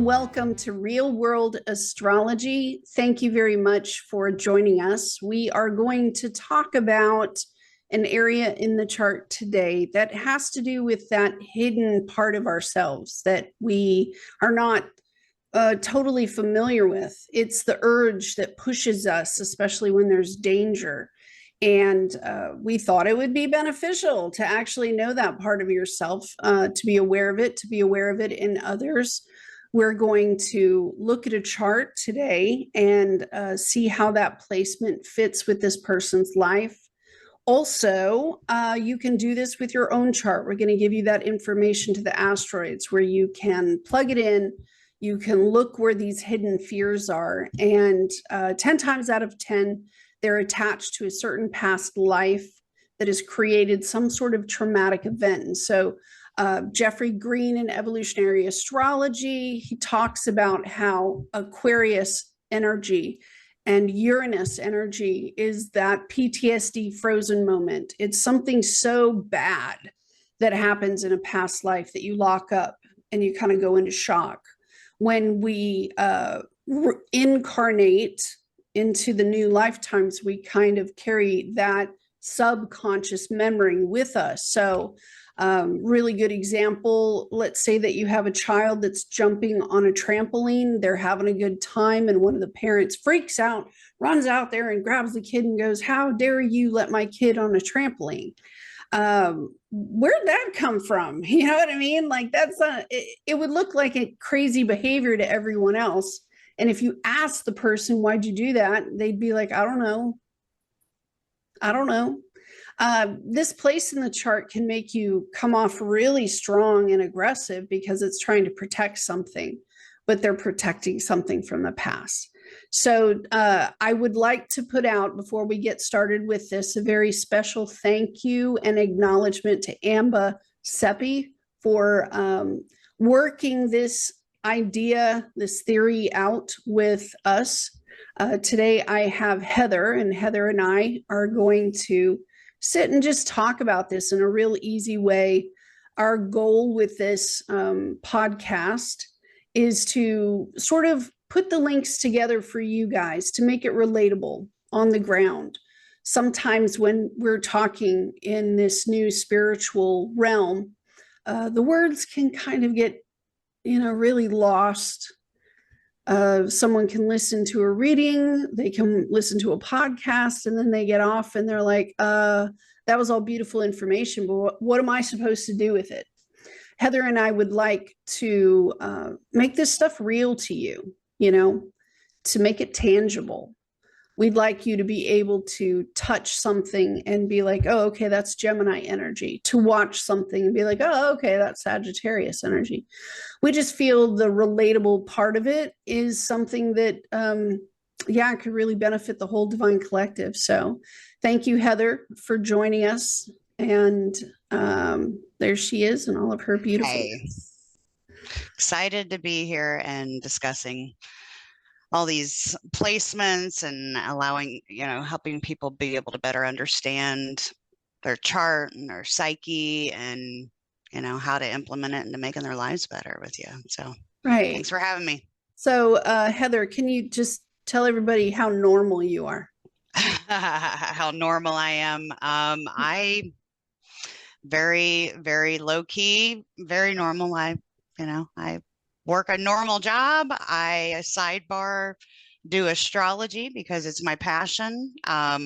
welcome to Real World Astrology. Thank you very much for joining us. We are going to talk about an area in the chart today that has to do with that hidden part of ourselves that we are not totally familiar with. It's the urge that pushes us, especially when there's danger. And we thought it would be beneficial to actually know that part of yourself, to be aware of it in others. We're going to look at a chart today and see how that placement fits with this person's life. Also, you can do this with your own chart. We're going to give you that information to the asteroids where you can plug it in. You can look where these hidden fears are. And 10 times out of 10, they're attached to a certain past life that has created some sort of traumatic event. And so Jeffrey Green in Evolutionary Astrology, he talks about how Aquarius energy and Uranus energy is that PTSD frozen moment. It's something so bad that happens in a past life that you lock up and you kind of go into shock. When we incarnate into the new lifetimes, we kind of carry that subconscious memory with us. So really good example, let's say that you have a child that's jumping on a trampoline, they're having a good time, and one of the parents freaks out, runs out there and grabs the kid and goes, "How dare you let my kid on a trampoline?" Where'd that come from? You know what I mean? Like that's it would look like a crazy behavior to everyone else. And if you ask the person, "Why'd you do that?" they'd be like, "I don't know. I don't know." This place in the chart can make you come off really strong and aggressive because it's trying to protect something, but they're protecting something from the past. So I would like to put out, before we get started with this, a very special thank you and acknowledgement to Amba Seppi for working this idea, this theory out with us. Today I have Heather, and Heather and I are going to sit and just talk about this in a real easy way. Our goal with this podcast is to sort of put the links together for you guys to make it relatable on the ground. Sometimes when we're talking in this new spiritual realm, the words can kind of get, really lost. Someone can listen to a reading, they can listen to a podcast, and then they get off and they're like, that was all beautiful information, but what am I supposed to do with it? Heather and I would like to make this stuff real to you, to make it tangible. We'd like you to be able to touch something and be like, "Oh, okay, that's Gemini energy." To watch something and be like, "Oh, okay, that's Sagittarius energy." We just feel the relatable part of it is something that, could really benefit the whole Divine Collective. So thank you, Heather, for joining us. And there she is in all of her beautiful. Hey. Excited to be here and discussing all these placements and allowing, helping people be able to better understand their chart and their psyche and, how to implement it into making their lives better with you. So right. Thanks for having me. So Heather, can you just tell everybody how normal you are? How normal I am. I very, very low key, very normal. I work a normal job. I sidebar do astrology because it's my passion. I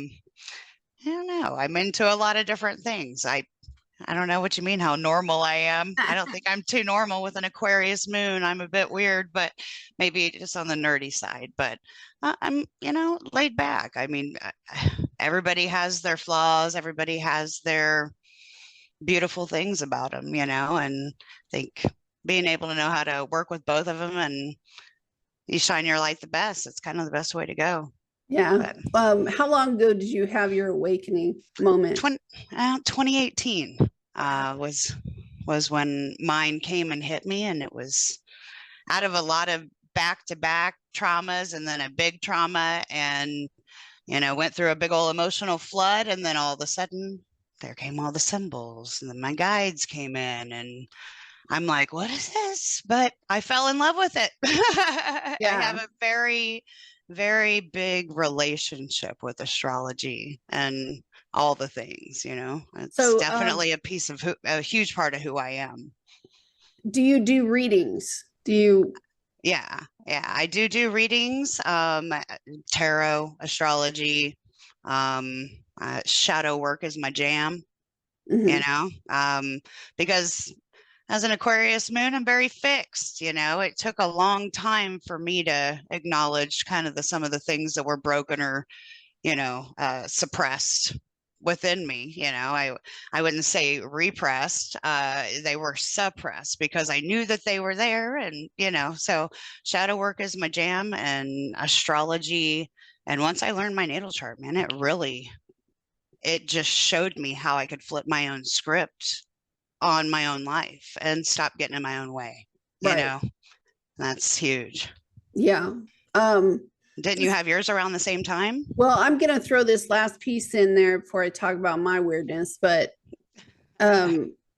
don't know. I'm into a lot of different things. I don't know what you mean, how normal I am. I don't think I'm too normal with an Aquarius moon. I'm a bit weird, but maybe just on the nerdy side. But I'm, laid back. I mean, everybody has their flaws. Everybody has their beautiful things about them, and I think being able to know how to work with both of them and you shine your light the best. It's kind of the best way to go. Yeah. How long ago did you have your awakening moment? 2018 was when mine came and hit me, and it was out of a lot of back-to-back traumas and then a big trauma, and went through a big old emotional flood, and then all of a sudden there came all the symbols, and then my guides came in, and I'm like, what is this? But I fell in love with it. I have a very, very big relationship with astrology and all the things, you know. It's So, definitely a piece of a huge part of who I am. do you do readings? Do you? Yeah, yeah, I do readings, tarot, astrology, shadow work is my jam, you Mhm. know, because as an Aquarius moon, I'm very fixed, you know. It took a long time for me to acknowledge kind of some of the things that were broken or, you know, suppressed within me. You know, I wouldn't say repressed, they were suppressed because I knew that they were there. And, you know, so shadow work is my jam, and astrology. And once I learned my natal chart, man, it just showed me how I could flip my own script on my own life and stop getting in my own way. You Right. know, that's huge. Yeah. Um, Didn't you have yours around the same time? well, I'm going to throw this last piece in there before I talk about my weirdness, but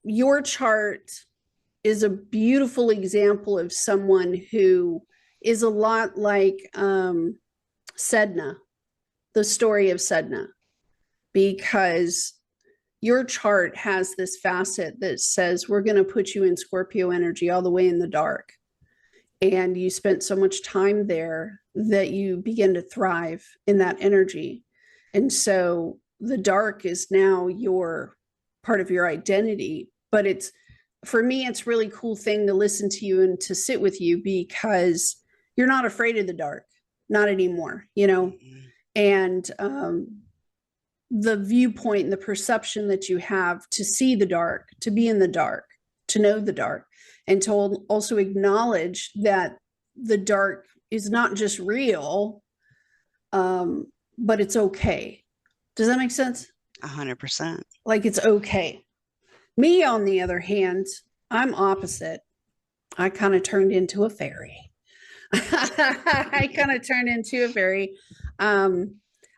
your chart is a beautiful example of someone who is a lot like Sedna, the story of Sedna, because your chart has this facet that says we're going to put you in Scorpio energy all the way in the dark. And you spent so much time there that you begin to thrive in that energy. And so the dark is now your part of your identity. But it's, for me, it's really cool thing to listen to you and to sit with you because you're not afraid of the dark, not anymore, you know? Mm-hmm. And the viewpoint and the perception that you have to see the dark, to be in the dark, to know the dark, and to also acknowledge that the dark is not just real, but it's okay. Does that make sense? 100%. Like it's okay. Me, on the other hand, I'm opposite. I kind of turned into a fairy. I kind of turned into a fairy.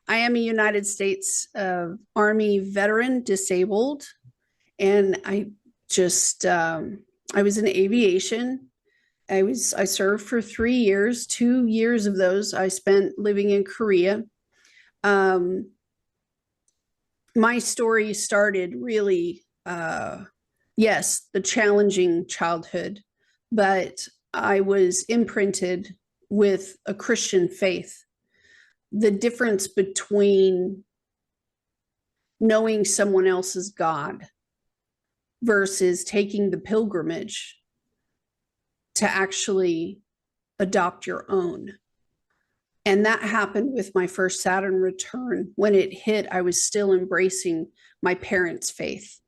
I am a United States Army veteran, disabled, and I just I was in aviation. I served for 3 years. 2 years of those I spent living in Korea. Um, my story started really, yes, the challenging childhood, but I was imprinted with a Christian faith. The difference between knowing someone else's God versus taking the pilgrimage to actually adopt your own. And that happened with my first Saturn return. When it hit, I was still embracing my parents' faith.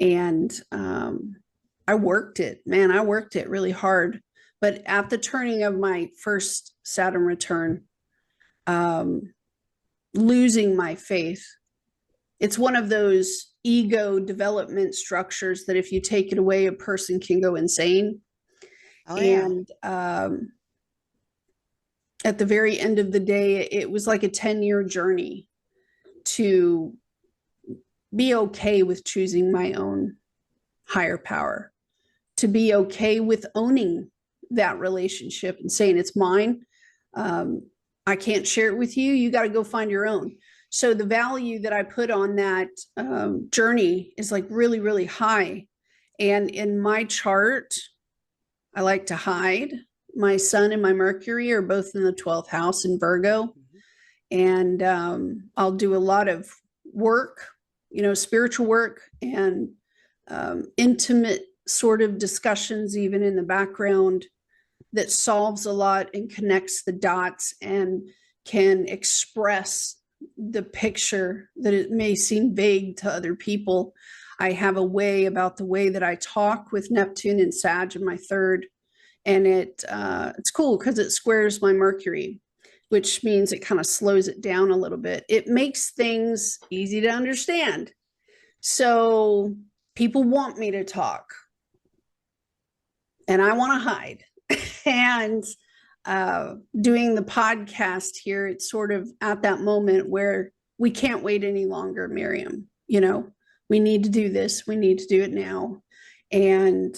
And I worked it, man, I worked it really hard. But at the turning of my first Saturn return, losing my faith, it's one of those ego development structures that if you take it away, a person can go insane. Oh, yeah. And at the very end of the day, it was like a 10-year journey to be okay with choosing my own higher power, to be okay with owning that relationship and saying it's mine. I can't share it with you. You got to go find your own. So the value that I put on that journey is like really, really high. And in my chart, I like to hide. My sun and my Mercury are both in the 12th house in Virgo. And I'll do a lot of work, you know, spiritual work and intimate sort of discussions, even in the background, that solves a lot and connects the dots and can express the picture that it may seem vague to other people. I have a way about the way that I talk with Neptune and Sag in my third, and it's cool because it squares my Mercury, which means it kind of slows it down a little bit. It makes things easy to understand. So people want me to talk, and I want to hide. And doing the podcast here, it's sort of at that moment where we can't wait any longer, Miriam. You know, we need to do this. We need to do it now. And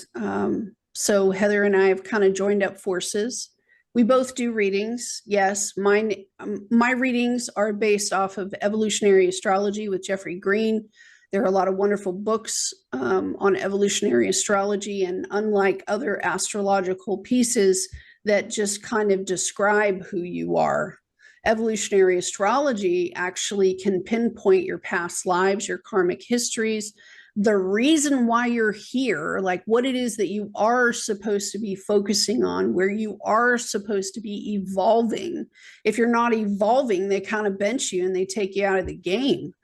so Heather and I have kind of joined up forces. We both do readings. Yes, my readings are based off of evolutionary astrology with Jeffrey Green. There are a lot of wonderful books on evolutionary astrology, and unlike other astrological pieces that just kind of describe who you are, evolutionary astrology actually can pinpoint your past lives, your karmic histories, the reason why you're here, like what it is that you are supposed to be focusing on, where you are supposed to be evolving. If you're not evolving, they kind of bench you and they take you out of the game.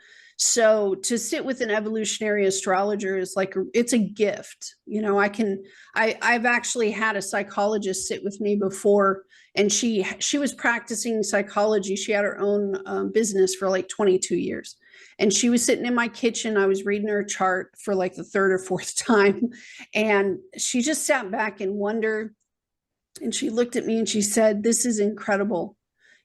So to sit with an evolutionary astrologer is like, it's a gift. You know, I've actually had a psychologist sit with me before, and she was practicing psychology. She had her own business for like 22 years. And she was sitting in my kitchen. I was reading her chart for like the third or fourth time. And she just sat back and wondered. And she looked at me and she said, "This is incredible.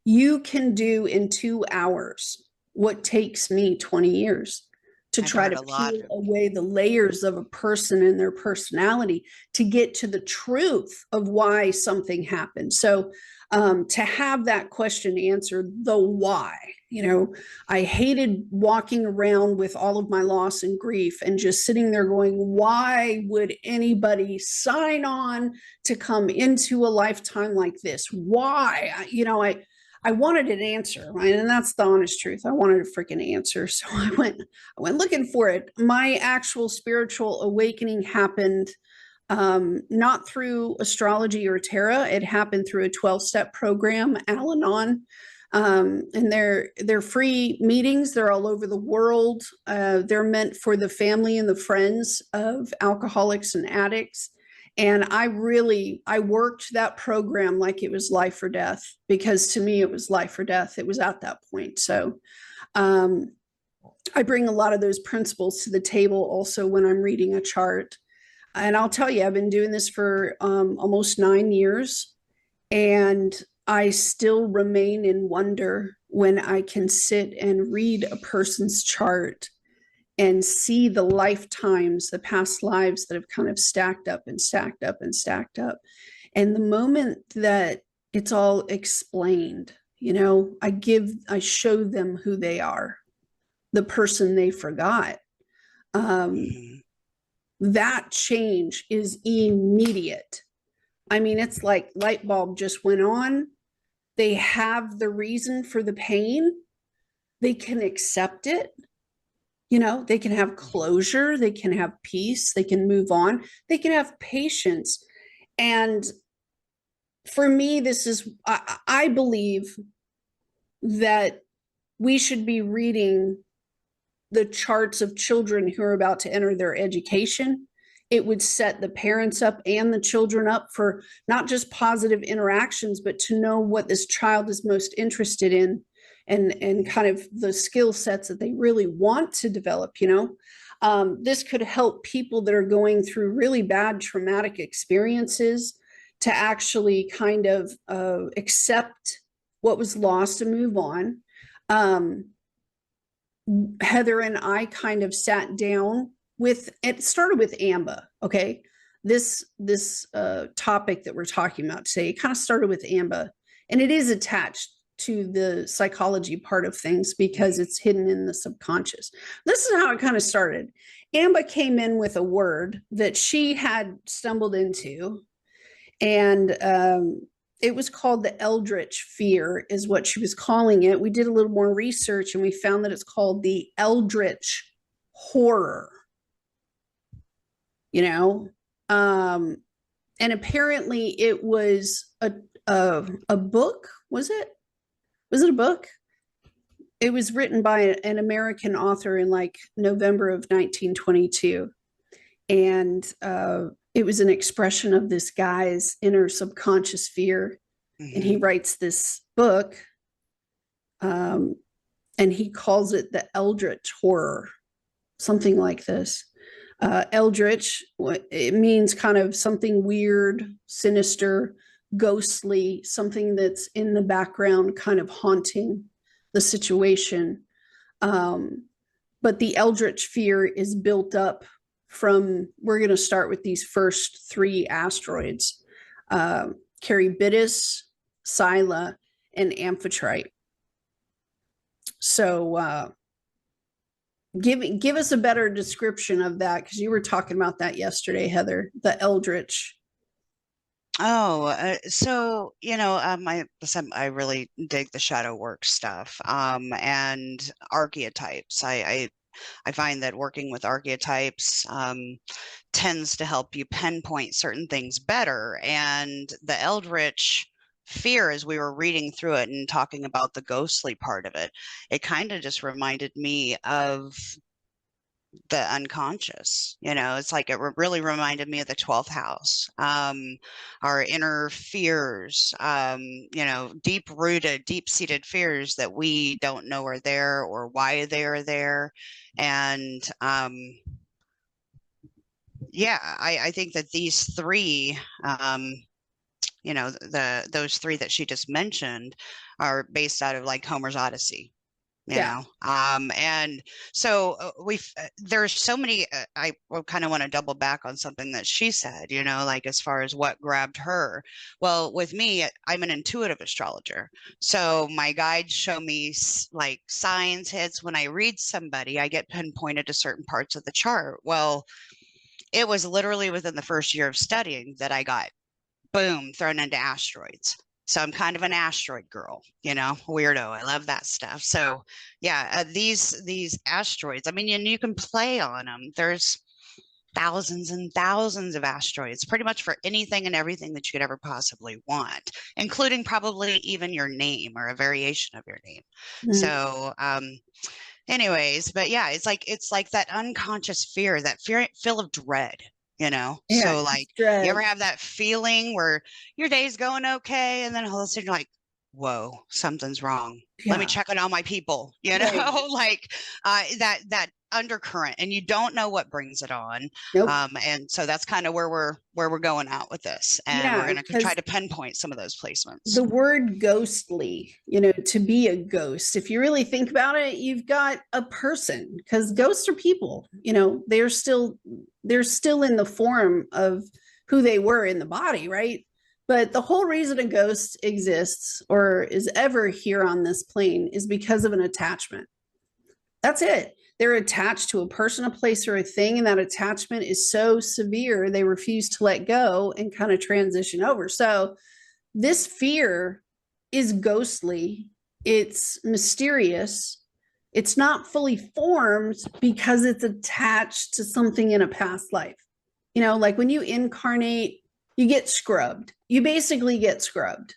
You can do in 2 hours what takes me 20 years to try to peel away the layers of a person and their personality to get to the truth of why something happened." So to have that question answered, the why, you know, I hated walking around with all of my loss and grief and just sitting there going, why would anybody sign on to come into a lifetime like this? Why? You know, I wanted an answer, right? And that's the honest truth. I wanted a freaking answer. So I went looking for it. My actual spiritual awakening happened not through astrology or tarot. It happened through a 12-step program, Al-Anon. And they're free meetings. They're all over the world. They're meant for the family and the friends of alcoholics and addicts. And I worked that program like it was life or death, because to me, it was life or death. It was at that point. So I bring a lot of those principles to the table also when I'm reading a chart. And I'll tell you, I've been doing this for almost 9 years, and I still remain in wonder when I can sit and read a person's chart and see the lifetimes, the past lives that have kind of stacked up and stacked up and stacked up. And the moment that it's all explained, you know, I show them who they are, the person they forgot. That change is immediate. I mean, it's like light bulb just went on. They have the reason for the pain. They can accept it. You know, they can have closure. They can have peace. They can move on. They can have patience. And for me, I believe that we should be reading the charts of children who are about to enter their education. It would set the parents up and the children up for not just positive interactions, but to know what this child is most interested in, and kind of the skill sets that they really want to develop, you know. This could help people that are going through really bad traumatic experiences to actually kind of accept what was lost and move on. Heather and I kind of sat down it started with AMBA. Okay. This topic that we're talking about today, it kind of started with AMBA, and it is attached to the psychology part of things because it's hidden in the subconscious. This is how it kind of started. AMBA came in with a word that she had stumbled into, and it was called the eldritch fear, is what she was calling it. We did a little more research and we found that it's called the eldritch horror, you know. And apparently it was a book. Was it a book? It was written by an American author in like November of 1922. And it was an expression of this guy's inner subconscious fear. Mm-hmm. And he writes this book, and he calls it the eldritch horror, something like this. Eldritch, it means kind of something weird, sinister, ghostly, something that's in the background kind of haunting the situation. But the eldritch fear is built up we're going to start with these first three asteroids, Charybdis, Scylla, and Amphitrite. So give us a better description of that, because you were talking about that yesterday, Heather, the eldritch. Oh, so I really dig the shadow work stuff, and archetypes. I find that working with archetypes tends to help you pinpoint certain things better. And the eldritch fear, as we were reading through it and talking about the ghostly part of it, it kind of just reminded me of the unconscious. It's like it really reminded me of the 12th house, our inner fears, deep-rooted, deep-seated fears that we don't know are there or why they are there. And I think that these three, those three that she just mentioned are based out of like Homer's Odyssey. And so there's so many. I kind of want to double back on something that she said, like as far as what grabbed her. Well, with me, I'm an intuitive astrologer, so my guides show me like signs, hits. When I read somebody, I get pinpointed to certain parts of the chart. Well, it was literally within the first year of studying that I got boom thrown into asteroids. So I'm kind of an asteroid girl, weirdo. I love that stuff. So yeah, these asteroids, I mean, you can play on them. There's thousands and thousands of asteroids, pretty much for anything and everything that you could ever possibly want, including probably even your name or a variation of your name. Mm-hmm. So anyways, but yeah, it's like that unconscious fear, that feel of dread. So like dread. You ever have that feeling where your day's going okay, and then all of a sudden you're like, whoa, something's wrong. Let me check on all my people, like that undercurrent, and you don't know what brings it on. Nope. And so that's kind of where we're going out with this, and we're going to try to pinpoint some of those placements. The word ghostly, to be a ghost, if you really think about it, you've got a person, because ghosts are people, they're still in the form of who they were in the body, right? But the whole reason a ghost exists or is ever here on this plane is because of an attachment. That's it. They're attached to a person, a place, or a thing, and that attachment is so severe they refuse to let go and kind of transition over. So this fear is ghostly. It's mysterious. It's not fully formed because it's attached to something in a past life. Like when you incarnate, you get scrubbed. You basically get scrubbed.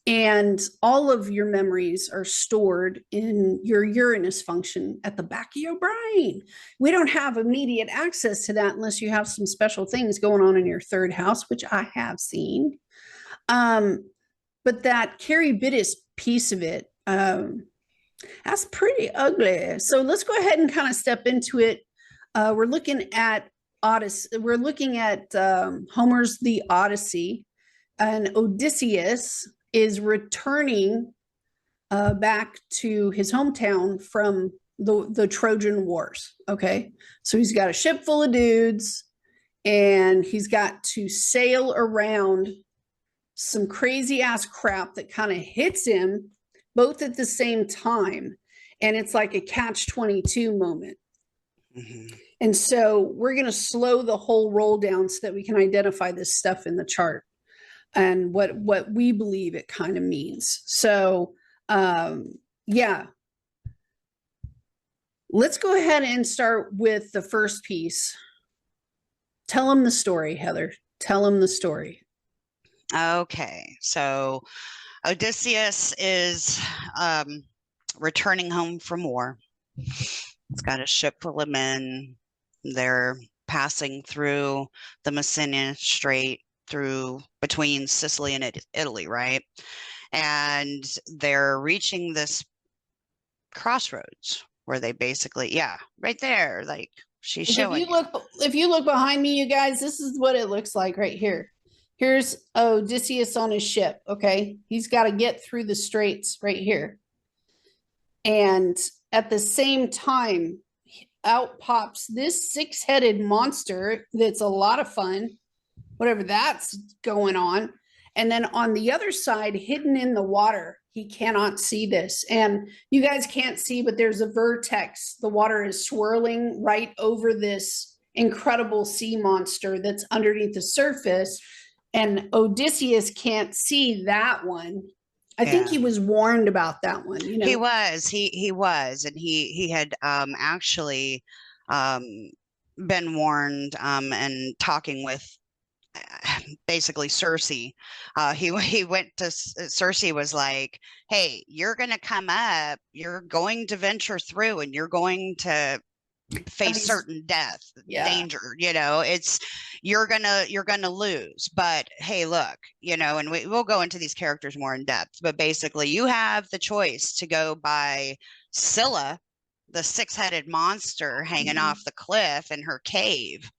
And all of your memories are stored in your Uranus function at the back of your brain. We don't have immediate access to that unless you have some special things going on in your third house, which I have seen. But that Charybdis piece of it, that's pretty ugly. So let's go ahead and kind of step into it. We're looking at Odyssey. We're looking at Homer's The Odyssey, and Odysseus is returning back to his hometown from the Trojan Wars. Okay, so he's got a ship full of dudes, and he's got to sail around some crazy ass crap that kind of hits him both at the same time, and it's like a catch-22 moment. Mm-hmm. And so we're going to slow the whole roll down so that we can identify this stuff in the chart and what we believe it kind of means. So yeah, let's go ahead and start with the first piece. Tell them the story, Heather. Tell them the story. Okay, so Odysseus is returning home from war. He's got a ship full of men. They're passing through the Messina Strait, between Sicily and Italy, right? And they're reaching this crossroads where they basically, right there, like she's showing. If you look behind me, you guys, this is what it looks like right here. Here's Odysseus on his ship, okay? He's got to get through the straits right here. And at the same time, out pops this six-headed monster that's a lot of fun, whatever that's going on. And then on the other side, hidden in the water, he cannot see this. And you guys can't see, but there's a vertex. The water is swirling right over this incredible sea monster that's underneath the surface. And Odysseus can't see that one. I think he was warned about that one. You know, he was, and he had actually been warned and talking with basically Circe. He went to Circe, was like, hey, you're going to come up, you're going to venture through, and you're going to face certain death, danger, you know, it's you're gonna lose. But hey, look, you know, and we'll go into these characters more in depth, but basically you have the choice to go by Scylla, the six-headed monster hanging off the cliff in her cave,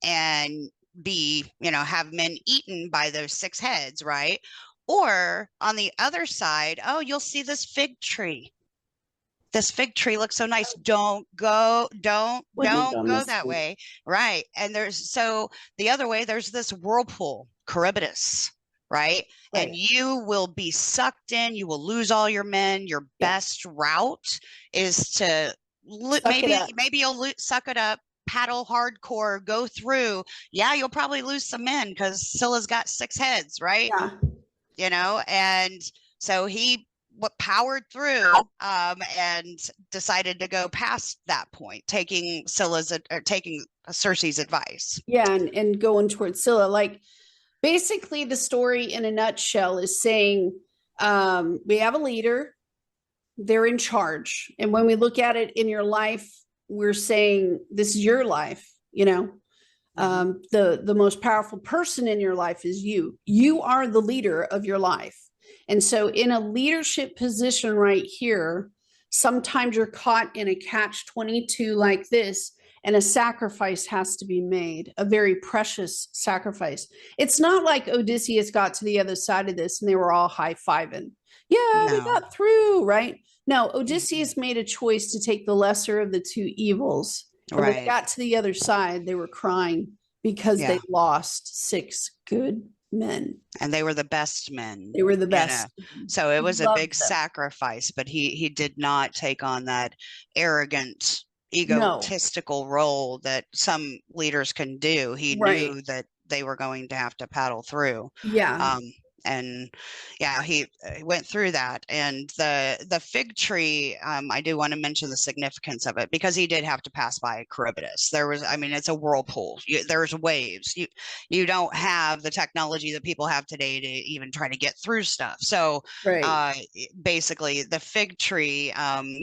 and be, you know, have men eaten by those six heads, right? Or on the other side, oh, you'll see this fig tree. This fig tree looks so nice. Don't go that way. Right. And so the other way, there's this whirlpool, Charybdis, right? And you will be sucked in. You will lose all your men. Your best route is to maybe you'll suck it up, paddle hardcore, go through. Yeah, you'll probably lose some men because Scylla's got six heads, right? Yeah. You know, and so he powered through and decided to go past that point, taking Circe's advice. Yeah, and going towards Scylla. Like, basically the story in a nutshell is saying we have a leader, they're in charge. And when we look at it in your life, we're saying this is your life, you know. The most powerful person in your life is you. You are the leader of your life. And so in a leadership position right here, sometimes you're caught in a catch-22 like this, and a sacrifice has to be made, a very precious sacrifice. It's not like Odysseus got to the other side of this and they were all high-fiving. Yeah, we got through, right? No, Odysseus made a choice to take the lesser of the two evils. And when they got to the other side, they were crying because they lost six good men. And they were the best men. They were the best. You know? So it was a big sacrifice, but he did not take on that arrogant, egotistical role that some leaders can do. He knew that they were going to have to paddle through. Yeah. And he went through that. And the fig tree, I do want to mention the significance of it, because he did have to pass by Charybdis. It's a whirlpool. There's waves. You don't have the technology that people have today to even try to get through stuff. So basically the fig tree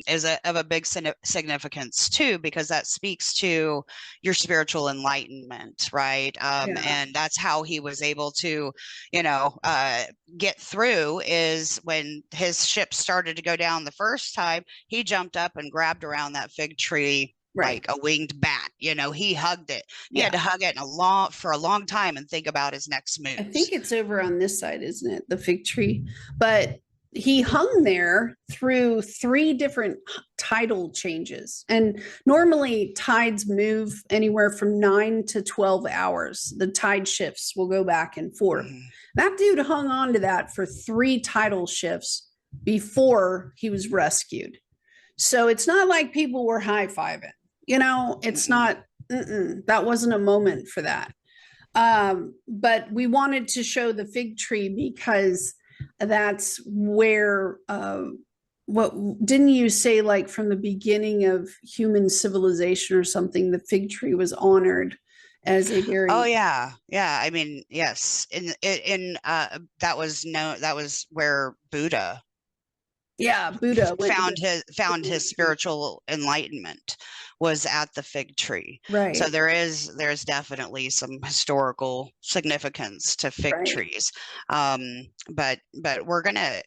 is of a big significance too, because that speaks to your spiritual enlightenment, right? And that's how he was able to, get through, is when his ship started to go down the first time, he jumped up and grabbed around that fig tree like a winged bat. He hugged it. He had to hug it for a long time and think about his next move. I think it's over on this side, isn't it? The fig tree. But he hung there through 3 different tidal changes. And normally tides move anywhere from 9 to 12 hours. The tide shifts will go back and forth. That dude hung on to that for 3 tidal shifts before he was rescued. So it's not like people were high-fiving. It's not, that wasn't a moment for that. But we wanted to show the fig tree because that's where, didn't you say, like, from the beginning of human civilization or something, the fig tree was honored as a very... Oh yeah. Yes. That was where Buddha found his spiritual enlightenment, was at the fig tree. Right. So there's definitely some historical significance to fig trees. But we're gonna,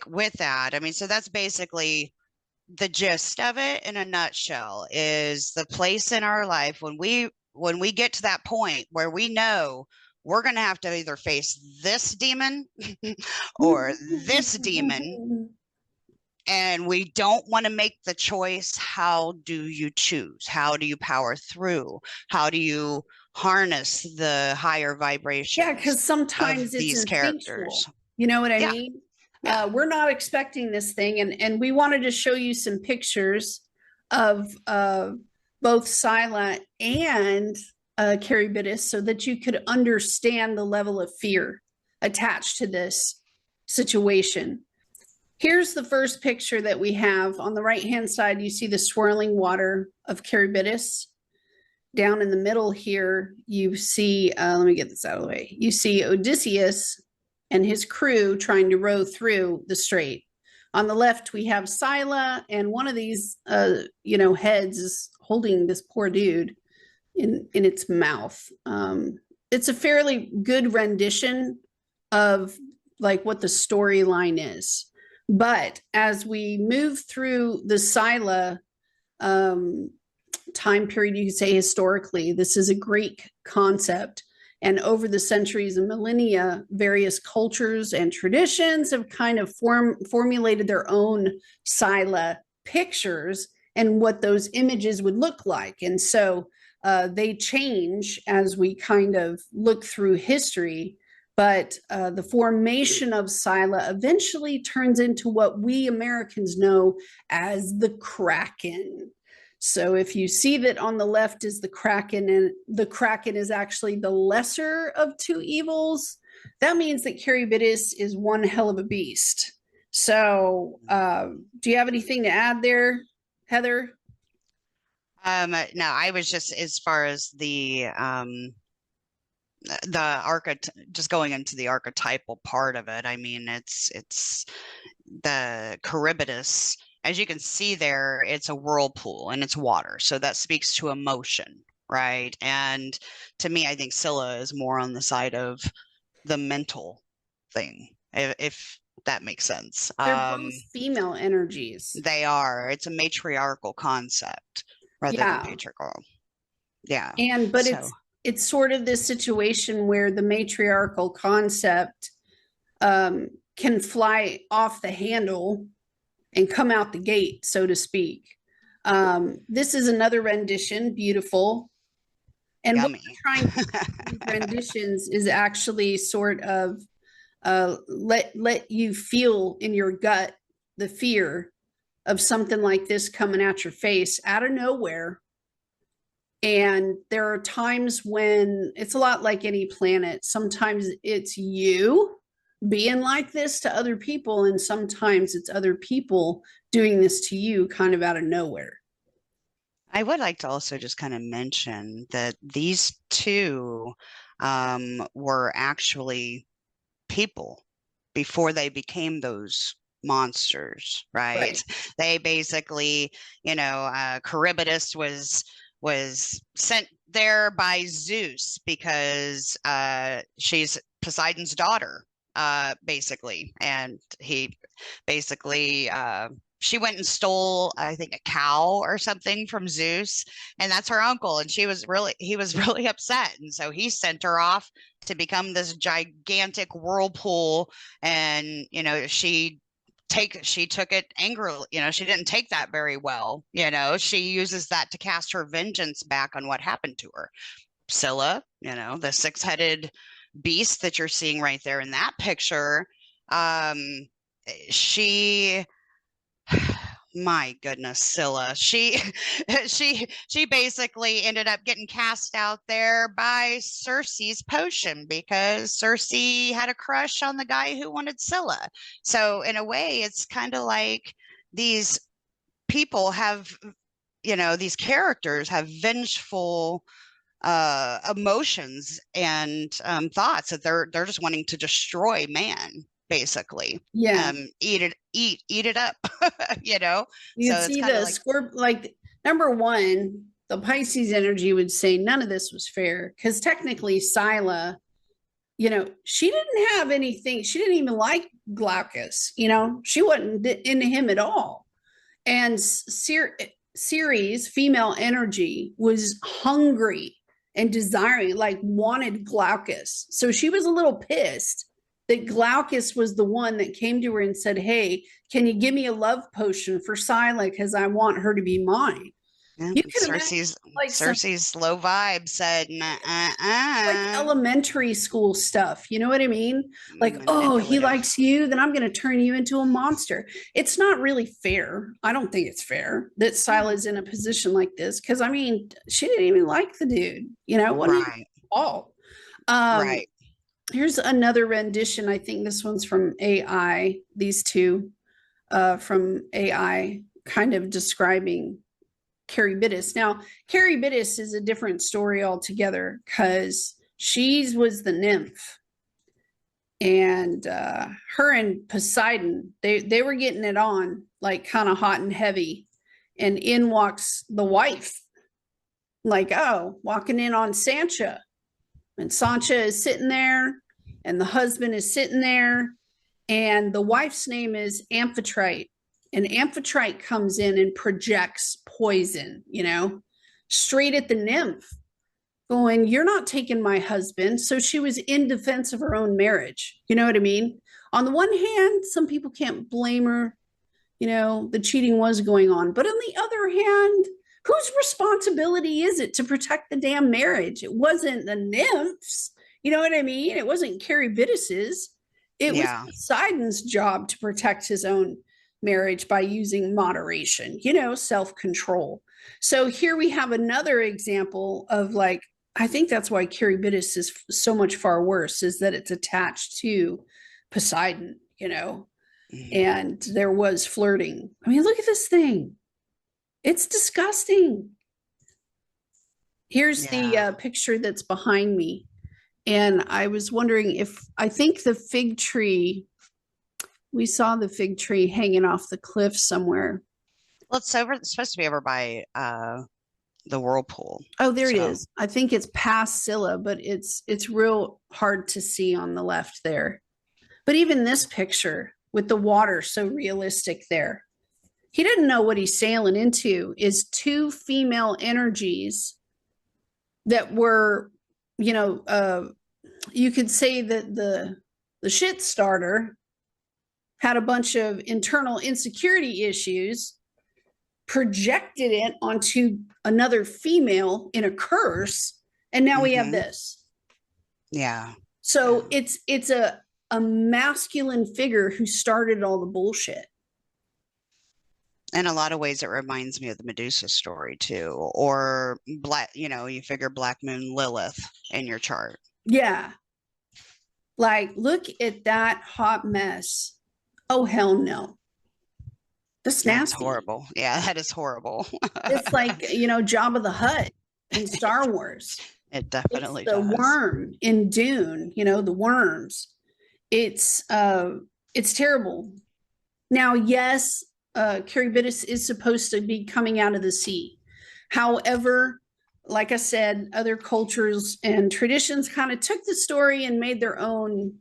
with that, so that's basically the gist of it in a nutshell, is the place in our life when we get to that point where we know we're going to have to either face this demon or this demon. and we don't want to make the choice. How do you choose? How do you power through? How do you harness the higher Yeah, vibrations because sometimes of it's these instinctual. characters? You know what I Yeah, mean? yeah. We're not expecting this thing, and we wanted to show you some pictures of both Scylla and Charybdis so that you could understand the level of fear attached to this situation. Here's the first picture that we have. On the right-hand side, you see the swirling water of Charybdis. Down in the middle here, you see, let me get this out of the way. You see Odysseus and his crew trying to row through the strait. On the left, we have Scylla, and one of these, heads is holding this poor dude in its mouth. It's a fairly good rendition of like what the storyline is. But as we move through the Scylla time period, you could say historically, this is a Greek concept. And over the centuries and millennia, various cultures and traditions have kind of formulated their own Scylla pictures and what those images would look like. And so they change as we kind of look through history. But the formation of Scylla eventually turns into what we Americans know as the Kraken. So if you see that on the left is the Kraken, and the Kraken is actually the lesser of two evils, that means that Charybdis is one hell of a beast. So do you have anything to add there, Heather? No, I was just, as far as just going into the archetypal part of it. I mean, it's the Charybdis. As you can see there, it's a whirlpool and it's water. So that speaks to emotion, right? And to me, I think Scylla is more on the side of the mental thing, if that makes sense. They're both female energies. They are. It's a matriarchal concept rather than patriarchal. Yeah. But it's sort of this situation where the matriarchal concept can fly off the handle and come out the gate, so to speak. This is another rendition, beautiful. And Yummy. what we're trying to do renditions is actually sort of let you feel in your gut the fear of something like this coming at your face out of nowhere. And there are times when it's a lot like any planet. Sometimes it's you being like this to other people, and sometimes it's other people doing this to you kind of out of nowhere. I would like to also just kind of mention that these two were actually people before they became those monsters, right? They basically, Charybdis was sent there by Zeus because she's Poseidon's daughter, basically, and he basically she went and stole, I think, a cow or something from Zeus, and that's her uncle, and he was really upset, and so he sent her off to become this gigantic whirlpool, and she took it angrily. She didn't take that very well. She uses that to cast her vengeance back on what happened to her. Scylla, the six-headed beast that you're seeing right there in that picture, my goodness, Scylla, she basically ended up getting cast out there by Circe's potion because Circe had a crush on the guy who wanted Scylla. So in a way, it's kind of like these people have, these characters have vengeful emotions and thoughts that they're just wanting to destroy man, basically. Eat it up. You so see the scorpion, like number one, the Pisces energy would say none of this was fair because technically Scylla, she didn't have anything. She didn't even like Glaucus. She wasn't into him at all. And Ceres, female energy, was hungry and desiring, like wanted Glaucus. So she was a little pissed that Glaucus was the one that came to her and said, hey, can you give me a love potion for Scylla? Because I want her to be mine. Yeah, You can imagine like some Cersei's low vibe said, like elementary school stuff. You know what I mean? Like, oh, he manipulative. likes you, then I'm going to turn you into a monster. It's not really fair. I don't think it's fair that Scylla's in a position like this because I mean, she didn't even like the dude. You know, what Right. all. Right. Here's another rendition. I think this one's from AI. These two from AI kind of describing Charybdis. Now, Charybdis is a different story altogether because she was the nymph, and her and Poseidon, they were getting it on like kind of hot and heavy, and in walks the wife, like, oh, walking in on Sancha, and Sancha is sitting there, and the husband is sitting there, and the wife's name is Amphitrite. And Amphitrite comes in and projects poison, you know, straight at the nymph, going, you're not taking my husband. So she was in defense of her own marriage. You know what I mean? On the one hand, some people can't blame her. You know, the cheating was going on. But on the other hand, whose responsibility is it to protect the damn marriage? It wasn't the nymphs. You know what I mean? It wasn't Charybdis's. It was Poseidon's job to protect his own marriage by using moderation, you know, self-control. So here we have another example of like, I think that's why Charybdis is so much far worse, is that it's attached to Poseidon, you know, and there was flirting. I mean, look at this thing. It's disgusting. Here's the picture that's behind me. And I was wondering if, I think the fig tree, we saw the fig tree hanging off the cliff somewhere. Well, it's supposed to be over by the whirlpool. Oh, there it is. I think it's past Scylla, but it's real hard to see on the left there. But even this picture with the water so realistic there. He didn't know what he's sailing into is two female energies that were, you know, you could say that the shit starter had a bunch of internal insecurity issues, projected it onto another female in a curse, and now we have this. Yeah. So it's a masculine figure who started all the bullshit. In a lot of ways, it reminds me of the Medusa story too, or black. You know, you figure Black Moon Lilith in your chart. Yeah. Like, look at that hot mess. Oh, hell no. That's nasty. That's horrible. Yeah, that is horrible. It's like, you know, Jabba the Hutt in Star Wars. It definitely does. The worm in Dune, you know, the worms. It's terrible. Now, yes, Charybdis is supposed to be coming out of the sea. However, like I said, other cultures and traditions kind of took the story and made their own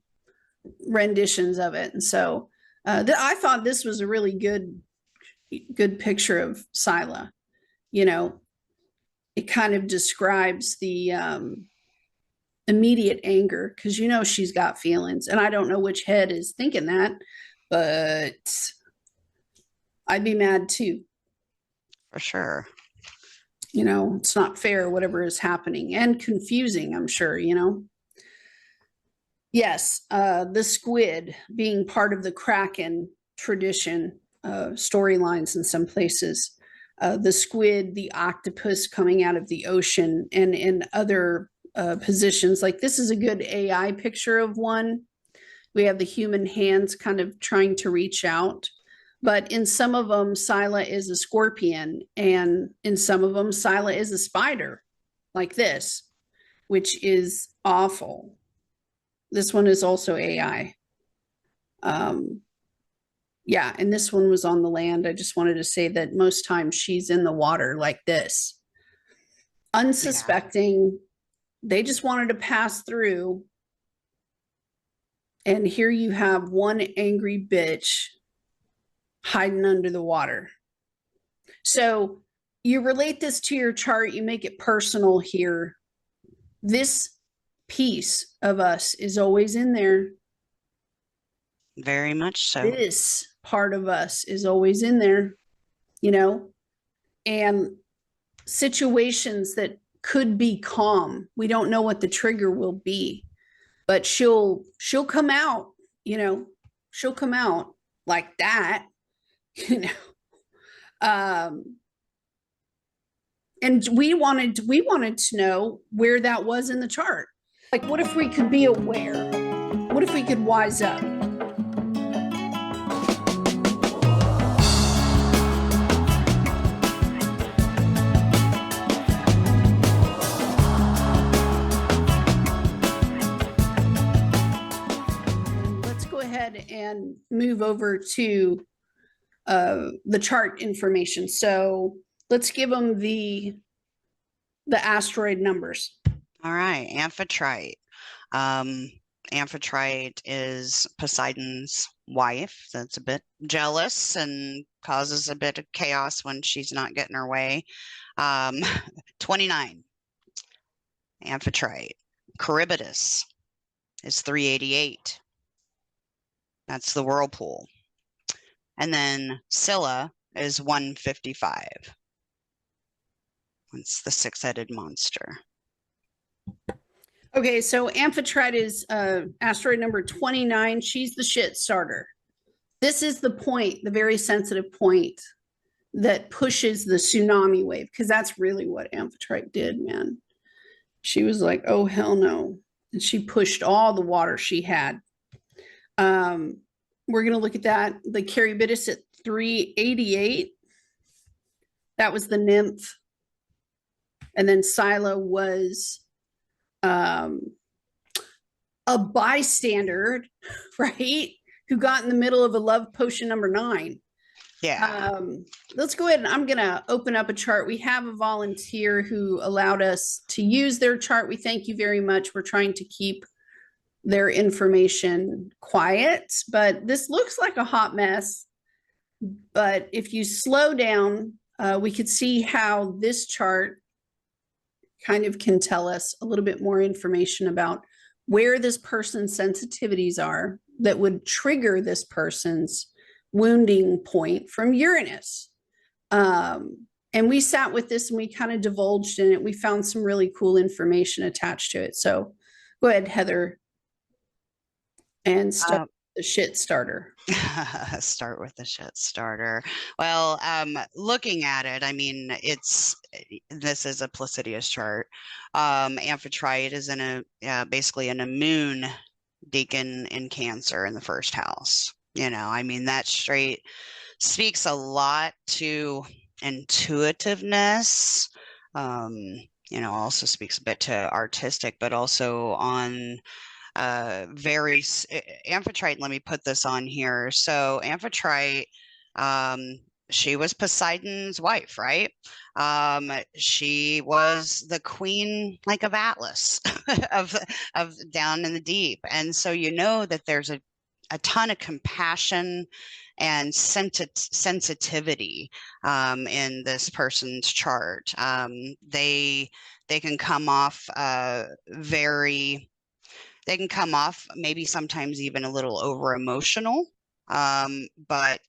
renditions of it. And so I thought this was a really good picture of Scylla. You know, it kind of describes the immediate anger, because you know she's got feelings, and I don't know which head is thinking that, but I'd be mad too. For sure. You know, it's not fair, whatever is happening, and confusing, I'm sure, you know. Yes, the squid being part of the Kraken tradition, storylines in some places. The squid, the octopus coming out of the ocean, and in other positions. Like, this is a good AI picture of one. We have the human hands kind of trying to reach out. But in some of them, Scylla is a scorpion, and in some of them, Scylla is a spider, like this, which is awful. This one is also AI. Yeah, and this one was on the land. I just wanted to say that most times she's in the water like this, unsuspecting. They just wanted to pass through. And here you have one angry bitch hiding under the water. So you relate this to your chart, you make it personal here. This piece of us is always in there. Very much so. This part of us is always in there, you know, and situations that could be calm. We don't know what the trigger will be, but she'll come out, you know, she'll come out like that, you know. And we wanted to know where that was in the chart. Like, what if we could be aware? What if we could wise up? Let's go ahead and move over to the chart information. So let's give them the asteroid numbers. All right, Amphitrite. Amphitrite is Poseidon's wife. That's a bit jealous and causes a bit of chaos when she's not getting her way. 29. Amphitrite. Charybdis is 388. That's the whirlpool. And then Scylla is 155. It's the six-headed monster. Okay, so Amphitrite is asteroid number 29. She's the shit starter. This is the point, the very sensitive point that pushes the tsunami wave, because that's really what Amphitrite did, man. She was like, oh, hell no. And she pushed all the water she had. We're going to look at that. The Charybdis at 388. That was the nymph. And then Scylla was a bystander, right? Who got in the middle of a love potion number 9. Yeah. Let's go ahead and I'm going to open up a chart. We have a volunteer who allowed us to use their chart. We thank you very much. We're trying to keep their information quiet, but this looks like a hot mess. But if you slow down, we could see how this chart kind of can tell us a little bit more information about where this person's sensitivities are that would trigger this person's wounding point from Uranus. And we sat with this and we kind of divulged in it. We found some really cool information attached to it. So go ahead, Heather, and start the shit starter. Start with the shit starter. Well, looking at it, I mean, this is a Placidius chart. Amphitrite is in basically in a moon deacon in Cancer in the first house. You know, I mean, that straight speaks a lot to intuitiveness. You know, also speaks a bit to artistic, but also on Amphitrite. Let me put this on here. So Amphitrite, she was Poseidon's wife, right? She was the queen, like, of Atlas, of down in the deep, and so you know that there's a ton of compassion and sensitivity in this person's chart. They can come off they can come off maybe sometimes even a little over emotional. But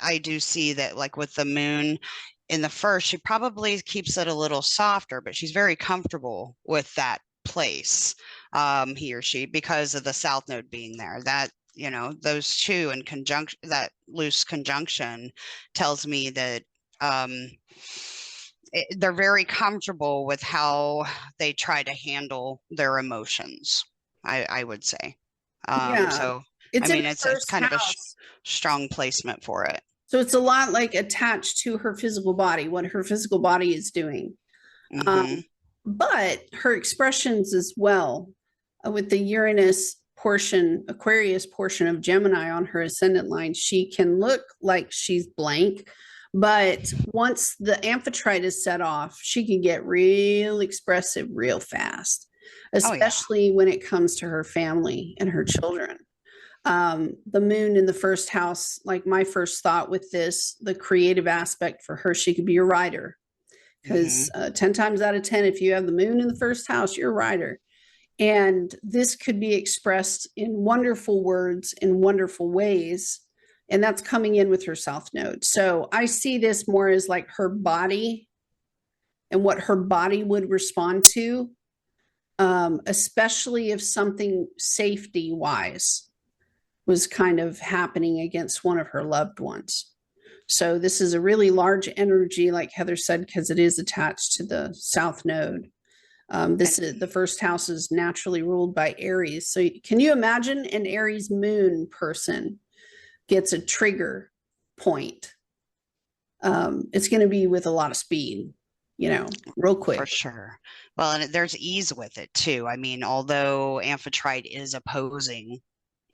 I do see that, like with the moon in the first, she probably keeps it a little softer, but she's very comfortable with that place, he or she, because of the south node being there. That, you know, those two in conjunction, that loose conjunction tells me that they're very comfortable with how they try to handle their emotions, I would say. Yeah, so it's I mean, it's kind of a strong placement for it. So it's a lot like attached to her physical body, what her physical body is doing. But her expressions as well, with the Uranus portion, Aquarius portion of Gemini on her ascendant line, she can look like she's blank. But once the Amphitrite is set off, she can get real expressive real fast, especially when it comes to her family and her children. The moon in the first house, like my first thought with this, the creative aspect for her, she could be a writer. Because 10 times out of 10, if you have the moon in the first house, you're a writer. And this could be expressed in wonderful words, in wonderful ways. And that's coming in with her south node. So I see this more as like her body and what her body would respond to, especially if something safety wise was kind of happening against one of her loved ones. So this is a really large energy, like Heather said, because it is attached to the south node. This is the first house is naturally ruled by Aries. So can you imagine an Aries moon person gets a trigger point? It's going to be with a lot of speed, real quick. For sure. Well, and there's ease with it too. I mean, although Amphitrite is opposing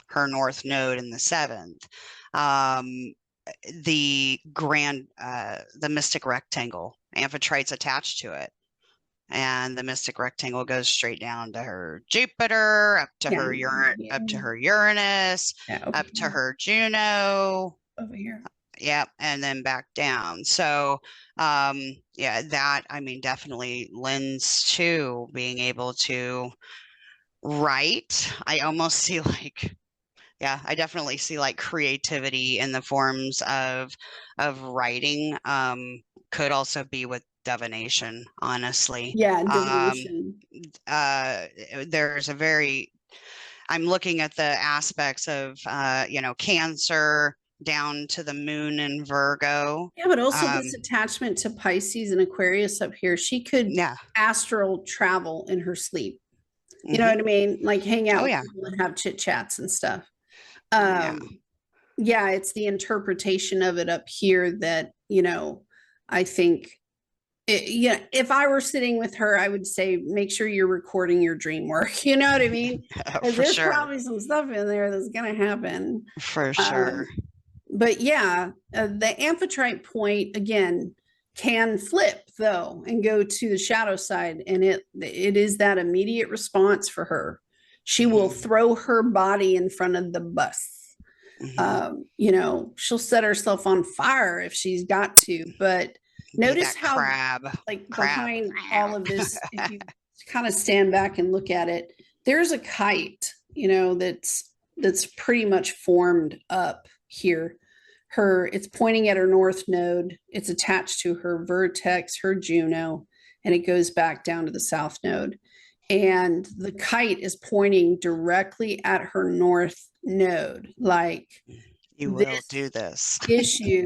her north node in the seventh, the mystic rectangle, Amphitrite's attached to it. And the mystic rectangle goes straight down to her Jupiter, up to her Uranus, up to her Juno. Over here. Yeah, and then back down. So, that, I mean, definitely lends to being able to write. I almost see I definitely see like creativity in the forms of writing. Could also be with divination, honestly. Yeah, divination. There's I'm looking at the aspects of, Cancer down to the moon in Virgo. Yeah, but also this attachment to Pisces and Aquarius up here, she could astral travel in her sleep. You know what I mean? Like hang out with people and have chit chats and stuff. It's the interpretation of it up here that, I think if I were sitting with her, I would say, make sure you're recording your dream work. You know what I mean? There's probably some stuff in there that's going to happen. For sure. But the Amphitrite point, again, can flip, though, and go to the shadow side. And it is that immediate response for her. She will throw her body in front of the bus. She'll set herself on fire if she's got to, but notice how behind all of this, if you kind of stand back and look at it, there's a kite, that's pretty much formed up here. It's pointing at her north node. It's attached to her vertex, her Juno, and it goes back down to the south node. And the kite is pointing directly at her north node. Like, you will do this. Issue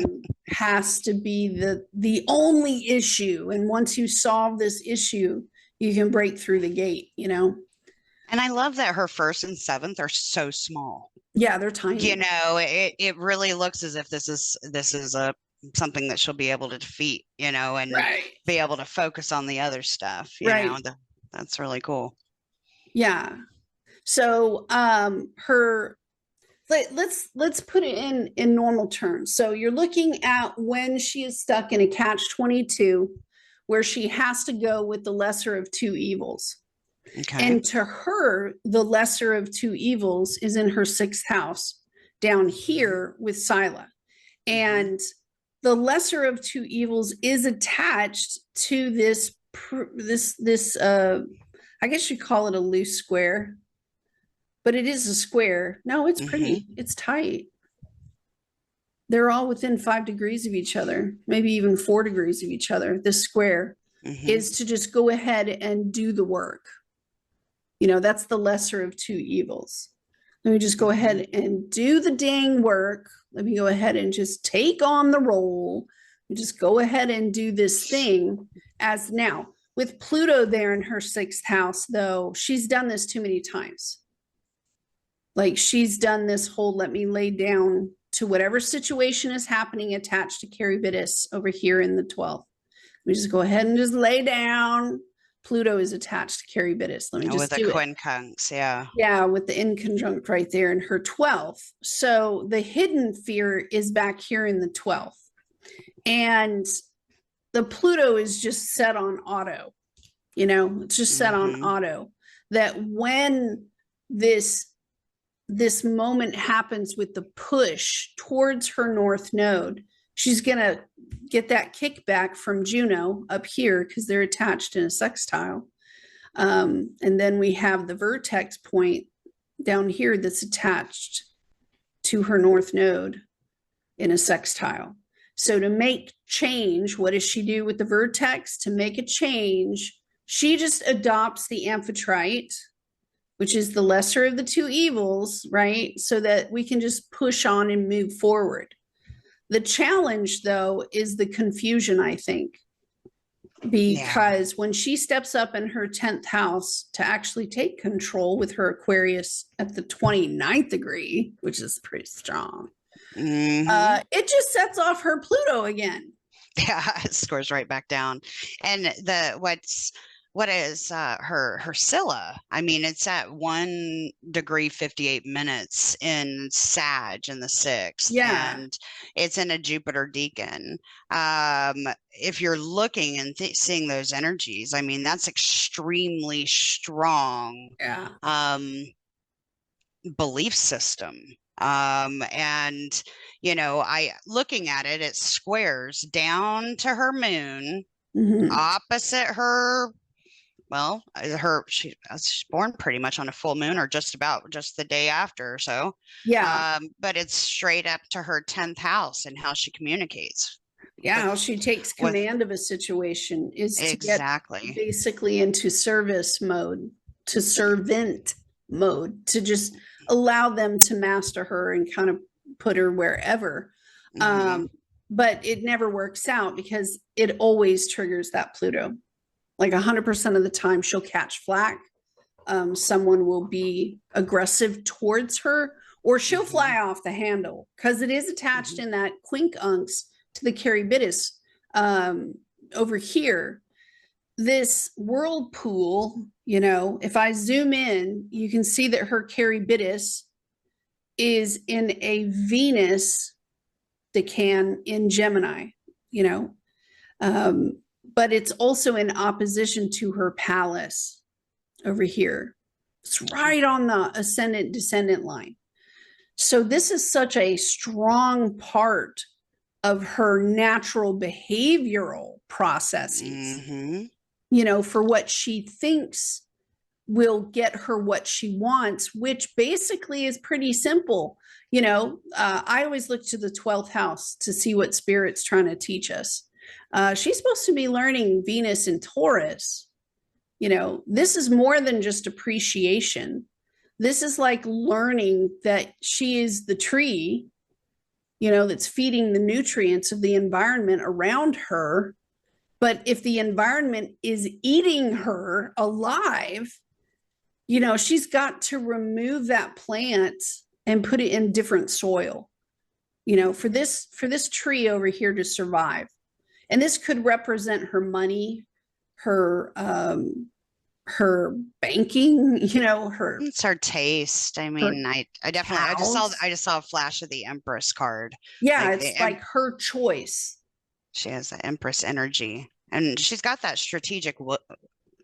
has to be the only issue. And once you solve this issue, you can break through the gate, And I love that her first and seventh are so small. Yeah, they're tiny. It really looks as if this is something that she'll be able to defeat, and be able to focus on the other stuff. That's really cool. Yeah. So let's put it in normal terms. So you're looking at when she is stuck in a catch-22 where she has to go with the lesser of two evils. Okay. And to her, the lesser of two evils is in her sixth house down here with Scylla. And the lesser of two evils is attached to this I guess you call it a loose square, but it is a square. No, it's pretty. It's tight. They're all within 5 degrees of each other, maybe even 4 degrees of each other. This square is to just go ahead and do the work. That's the lesser of two evils. Let me just go ahead and do the dang work. Let me go ahead and just take on the role. Just go ahead and do this thing. As now with Pluto there in her sixth house, though, she's done this too many times. Like she's done this whole, let me lay down to whatever situation is happening attached to Charybdis over here in the 12th. Let me just go ahead and just lay down. Pluto is attached to Charybdis. Let me just do it. With the quincunx, yeah. Yeah, with the inconjunct right there in her 12th. So the hidden fear is back here in the 12th. And the Pluto is just set on auto. It's just set on auto. That when this moment happens with the push towards her north node, she's going to get that kickback from Juno up here because they're attached in a sextile. And then we have the vertex point down here that's attached to her north node in a sextile. So to make change, what does she do with the vertex? To make a change, she just adopts the Amphitrite, which is the lesser of the two evils, right? So that we can just push on and move forward. The challenge, though, is the confusion, I think, because when she steps up in her 10th house to actually take control with her Aquarius at the 29th degree, which is pretty strong, it just sets off her Pluto again. Yeah, it scores right back down. And what is her Scylla? I mean, it's at 1 degree 58 minutes in Sag in the 6th. Yeah. And it's in a Jupiter Deacon. If you're looking and seeing those energies, I mean, that's extremely strong belief system. And looking at it, it squares down to her moon, opposite her. Well, she's born pretty much on a full moon, or just the day after or so. Yeah. But it's straight up to her 10th house and how she communicates. Yeah, how she takes command of a situation is to get basically into service mode, to servant mode, to just allow them to master her and kind of put her wherever. But it never works out because it always triggers that Pluto. Like 100% of the time she'll catch flack. Someone will be aggressive towards her, or she'll fly off the handle because it is attached in that quincunx to the Charybdis over here. This whirlpool, if I zoom in, you can see that her Charybdis is in a Venus decan in Gemini, but it's also in opposition to her Pallas over here. It's right on the ascendant descendant line. So this is such a strong part of her natural behavioral processes, for what she thinks will get her what she wants, which basically is pretty simple. I always look to the 12th house to see what Spirit's trying to teach us. She's supposed to be learning Venus in Taurus. This is more than just appreciation. This is like learning that she is the tree, that's feeding the nutrients of the environment around her. But if the environment is eating her alive, she's got to remove that plant and put it in different soil, for this tree over here to survive. And this could represent her money, her banking, it's her taste. I mean, I definitely I just saw a flash of the Empress card. Yeah, it's like her choice. She has the Empress energy, and she's got that strategic with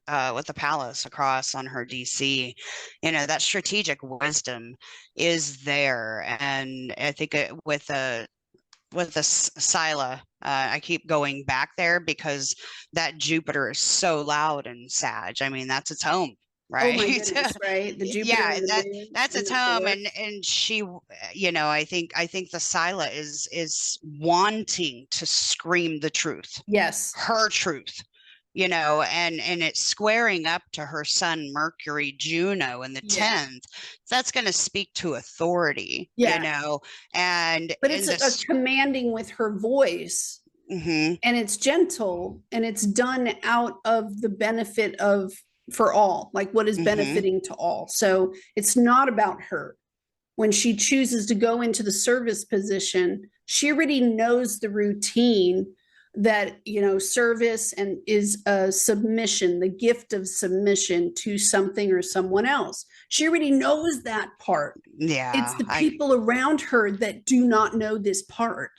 the Palace across on her DC. That strategic wisdom is there, and I think with the Scylla, I keep going back there because that Jupiter is so loud and Sag. I mean, that's its home, right? Oh my goodness, right? The Jupiter. Yeah, that's its home, and she, I think the Scylla is wanting to scream the truth. Yes, her truth. And it's squaring up to her sun Mercury Juno in the 10th. That's going to speak to authority, but it's a commanding with her voice, and it's gentle, and it's done out of the benefit for all, like what is benefiting to all. So it's not about her. When she chooses to go into the service position, she already knows the routine that service and is a submission, the gift of submission to something or someone else. She already knows that part. It's the people around her that do not know this part.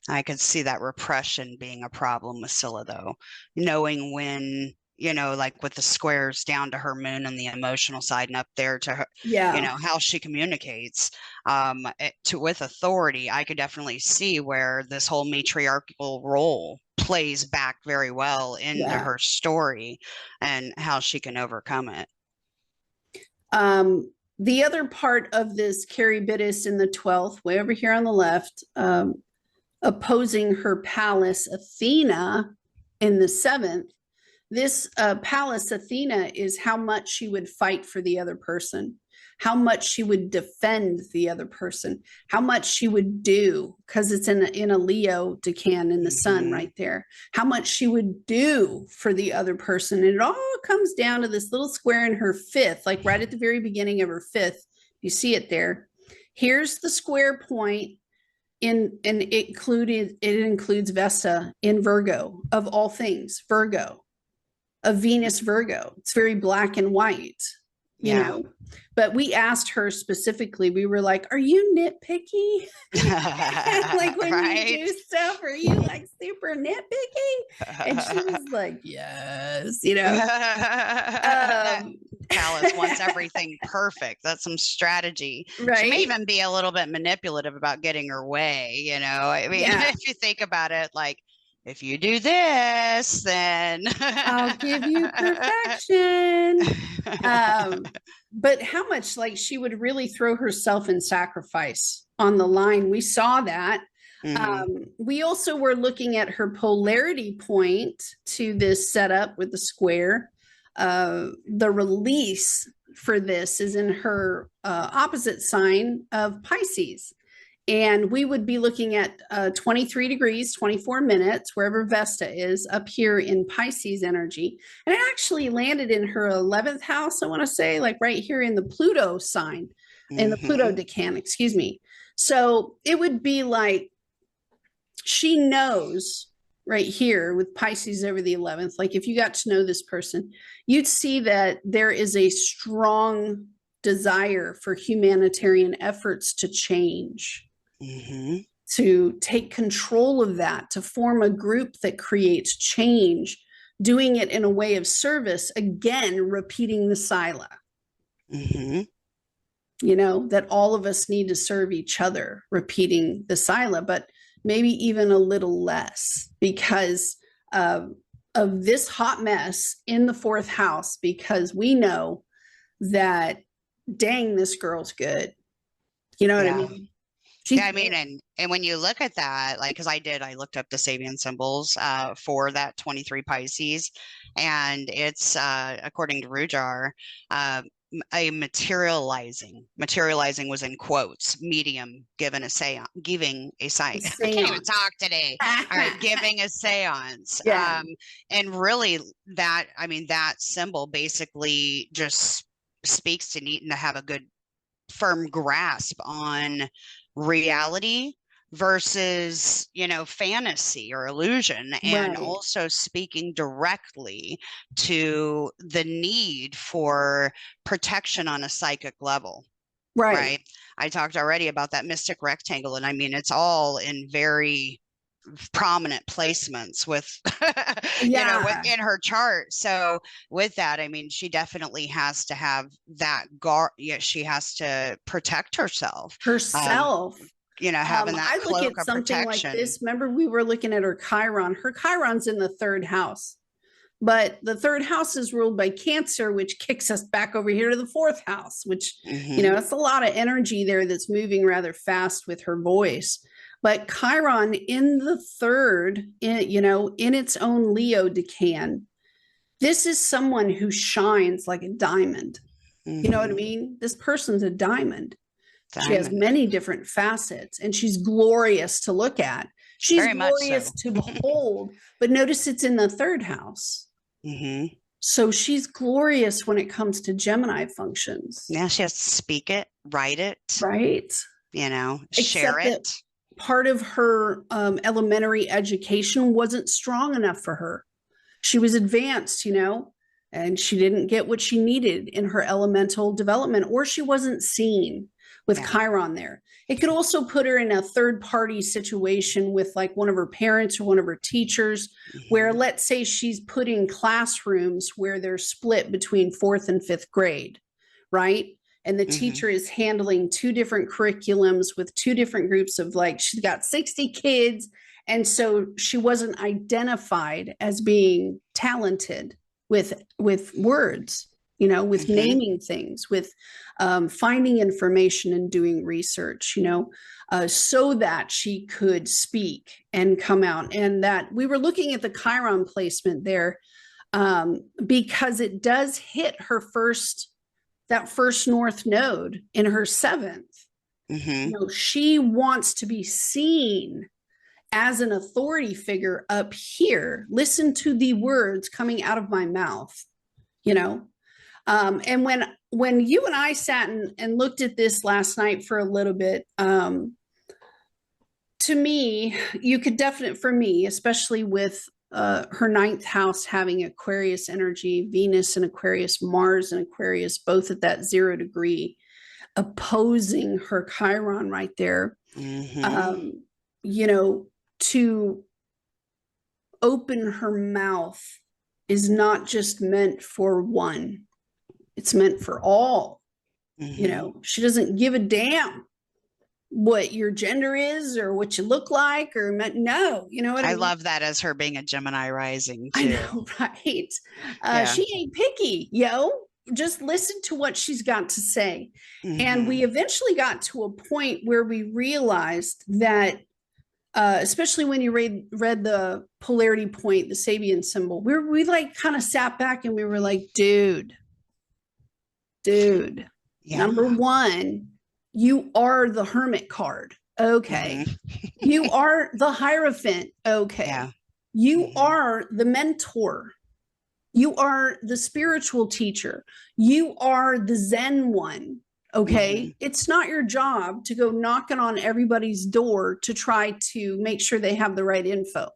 I could see that repression being a problem with Scylla, though, knowing when you know, like with the squares down to her moon and the emotional side and up there to her, you know, how she communicates to with authority. I could definitely see where this whole matriarchal role plays back very well into her story and how she can overcome it. The other part of this Charybdis in the 12th, way over here on the left, opposing her Pallas Athena in the 7th. This Pallas Athena is how much she would fight for the other person, how much she would defend the other person, how much she would do, because it's in a Leo decan in the sun right there, how much she would do for the other person. And it all comes down to this little square in her 5th, like right at the very beginning of her 5th. You see it there. Here's the square point and it includes Vesta in Virgo, of all things, Virgo, a Venus Virgo. It's very black and white, you know. But we asked her specifically, we were like, are you nitpicky? Like when you do stuff, are you like super nitpicky? And she was like, yes, you know. Pallas wants everything perfect. That's some strategy. Right. She may even be a little bit manipulative about getting her way, you know. I mean, if you think about it, like, if you do this, then I'll give you perfection. But how much, like, she would really throw herself in sacrifice on the line. We saw that. We also were looking at her polarity point to this setup with the square. The release for this is in her opposite sign of Pisces. And we would be looking at 23 degrees, 24 minutes, wherever Vesta is, up here in Pisces energy. And it actually landed in her 11th house, I want to say, like right here in the Pluto sign, in the Pluto decan, excuse me. So it would be like she knows right here with Pisces over the 11th, like if you got to know this person, you'd see that there is a strong desire for humanitarian efforts to change. To take control of that, to form a group that creates change, doing it in a way of service, again, repeating the Scylla. You know, that all of us need to serve each other, repeating the Scylla, but maybe even a little less because of this hot mess in the 4th house, because we know that, dang, this girl's good. You know what I mean? I mean, and when you look at that, like, because I looked up the Sabian symbols for that 23 Pisces, and it's according to Rujar, a materializing was in quotes, medium giving a seance. I can't even talk today. All right, giving a seance. And really that, I mean, that symbol basically just speaks to needing to have a good firm grasp on reality versus, you know, fantasy or illusion, and also speaking directly to the need for protection on a psychic level. Right. I talked already about that mystic rectangle, and I mean, it's all in very prominent placements with you know, in her chart. So with that, I mean, she definitely has to have that guard. She has to protect herself, you know, having that cloak of protection. I look at something like this. Remember, we were looking at her Chiron. Her Chiron's in the 3rd house, but the 3rd house is ruled by Cancer, which kicks us back over here to the 4th house, which, you know, it's a lot of energy there that's moving rather fast with her voice. But Chiron in the 3rd, you know, in its own Leo decan, this is someone who shines like a diamond. You know what I mean? This person's a diamond. She has many different facets, and she's glorious to look at. She's very glorious to behold, but notice it's in the 3rd house. So she's glorious when it comes to Gemini functions. Yeah, she has to speak it, write it. Right. You know, share it. Part of her elementary education wasn't strong enough for her. She was advanced, you know, and she didn't get what she needed in her elemental development, or she wasn't seen. with Yeah. Chiron there. It could also put her in a third party situation with like one of her parents or one of her teachers, where let's say she's put in classrooms where they're split between fourth and fifth grade, right? And the teacher is handling two different curriculums with two different groups of, like, she's got 60 kids. And so she wasn't identified as being talented with words, you know, with naming things, with finding information and doing research, you know, so that she could speak and come out. And that we were looking at the Chiron placement there because it does hit her that first north node in her seventh. You know, she wants to be seen as an authority figure up here. Listen to the words coming out of my mouth, you know. And when you and I sat and looked at this last night for a little bit, to me, you could definitely, for me, especially with her ninth house having Aquarius energy, Venus and Aquarius, Mars and Aquarius, both at that 0 degree, opposing her Chiron right there. You know, to open her mouth is not just meant for one, it's meant for all. You know, she doesn't give a damn what your gender is or what you look like, or no, you know what I mean? love that as her being a Gemini rising too. I know, right? Yeah. She ain't picky, yo. Just listen to what she's got to say. And we eventually got to a point where we realized that, especially when you read the polarity point, the Sabian symbol, we like kind of sat back and we were like, dude, number one, you are the Hermit card. Okay. You are the Hierophant. Okay. You are the mentor. You are the spiritual teacher. You are the Zen one. Okay. It's not your job to go knocking on everybody's door to try to make sure they have the right info.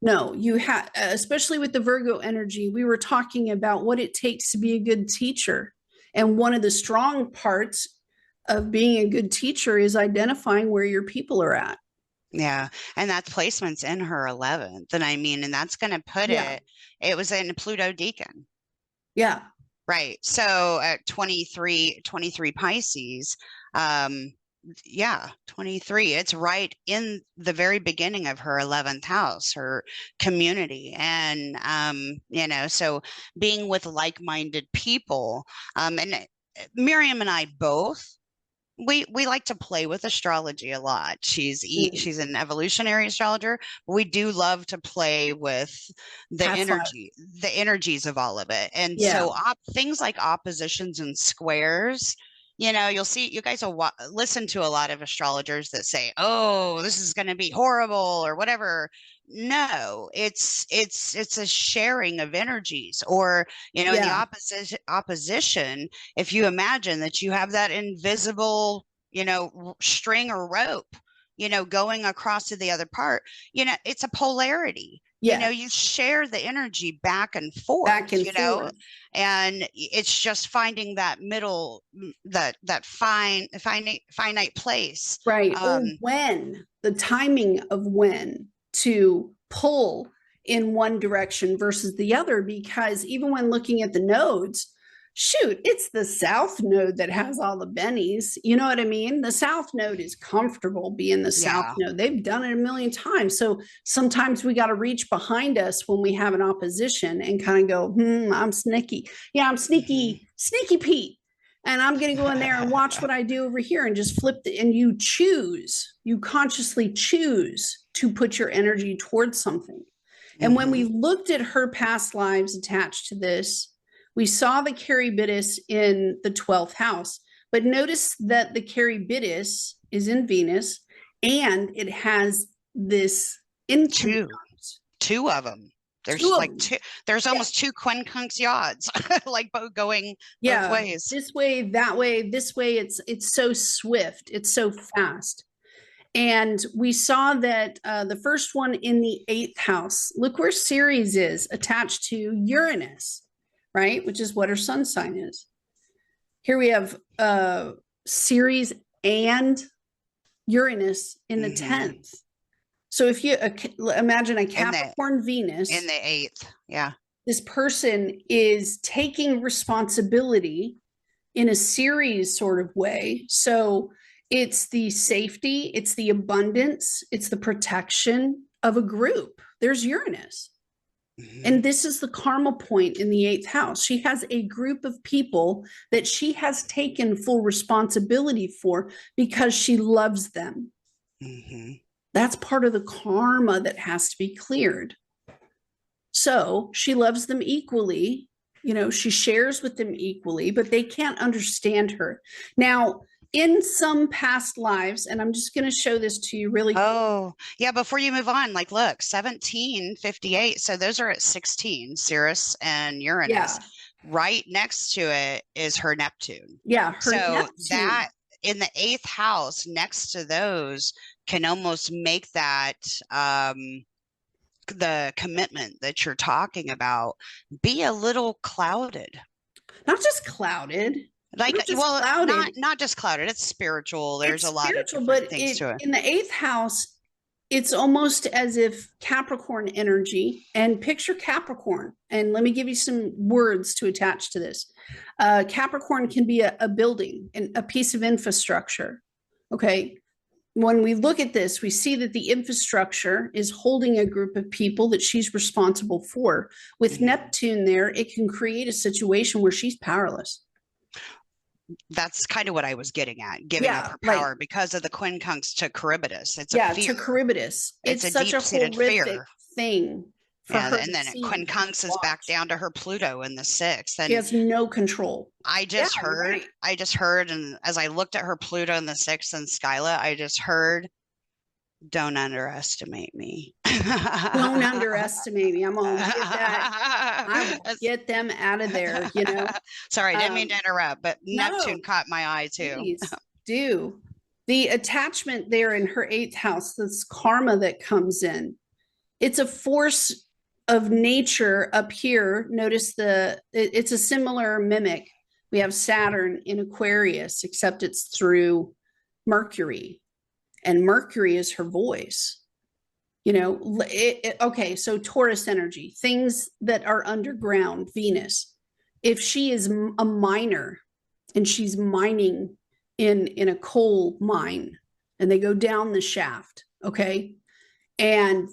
No, you have, especially with the Virgo energy, we were talking about what it takes to be a good teacher. And one of the strong parts of being a good teacher is identifying where your people are at. Yeah. And that's placements in her 11th. And I mean, and that's going to put it was in Pluto Deacon. Yeah. Right. So at 23 Pisces, 23, it's right in the very beginning of her 11th house, her community. And, you know, so being with like-minded people, and Miriam and I both, we like to play with astrology a lot. She's an evolutionary astrologer, but we do love to play with the energies of all of it. And so things like oppositions and squares, you know, you'll see, you guys will listen to a lot of astrologers that say, oh, this is going to be horrible or whatever. No, it's a sharing of energies, or, you know, in the opposition, if you imagine that you have that invisible, you know, string or rope, you know, going across to the other part, you know, it's a polarity. You know, you share the energy back and forth, you know, and it's just finding that middle, that finite place. Right. Or when, the timing of when to pull in one direction versus the other, because even when looking at the nodes, shoot, it's the south node that has all the bennies. You know what I mean? The south node is comfortable being the south node. They've done it a million times. So sometimes we got to reach behind us when we have an opposition and kind of go, I'm sneaky. Yeah, I'm sneaky Pete. And I'm going to go in there and watch what I do over here and just flip it. And you consciously choose to put your energy towards something. And when we looked at her past lives attached to this, we saw the Charybdis in the 12th house, but notice that the Charybdis is in Venus and it has this two of them. There's there's almost two quincunx yods, like both going both ways. This way, that way, this way. It's so swift. It's so fast. And we saw that the first one in the 8th house, look where Ceres is attached to Uranus, right? Which is what her sun sign is. Here we have Ceres and Uranus in the 10th. So if you imagine a Capricorn Venus in the 8th, yeah, this person is taking responsibility in a Ceres sort of way. So it's the safety, it's the abundance, it's the protection of a group. There's Uranus. And this is the karma point in the 8th house. She has a group of people that she has taken full responsibility for because she loves them. That's part of the karma that has to be cleared. So she loves them equally. You know, she shares with them equally, but they can't understand her. Now, in some past lives, and I'm just going to show this to you really quick. Oh, yeah, before you move on, like, look, 1758. So those are at 16, Ceres and Uranus. Yeah. Right next to it is her Neptune. Yeah. Her So Neptune. that in the 8th house next to those can almost make that the commitment that you're talking about be a little clouded. Not just clouded. Like, not just well, clouded. not just clouded. It's spiritual. There's It's a lot spiritual, of different but things to it. In the 8th house, it's almost as if Capricorn energy, and picture Capricorn. And let me give you some words to attach to this. Capricorn can be a building and a piece of infrastructure. Okay. When we look at this, we see that the infrastructure is holding a group of people that she's responsible for. With Neptune there, it can create a situation where she's powerless. That's kind of what I was getting at, giving up her power because of the quincunx to Charybdis. It's a fear. To Charybdis. It's such a horrific thing. And then quincunx is back down to her Pluto in the 6th. And she has no control. I just heard, and as I looked at her Pluto in the 6th and Scylla, I just heard, don't underestimate me. Don't underestimate me. I'm gonna get that. I will get them out of there, you know. Sorry, I didn't mean to interrupt, but Neptune caught my eye too. Please do. The attachment there in her 8th house, this karma that comes in, it's a force of nature up here. Notice it's a similar mimic. We have Saturn in Aquarius, except it's through Mercury, and Mercury is her voice. You know, okay, so Taurus energy, things that are underground, Venus. If she is a miner and she's mining in a coal mine and they go down the shaft, okay, and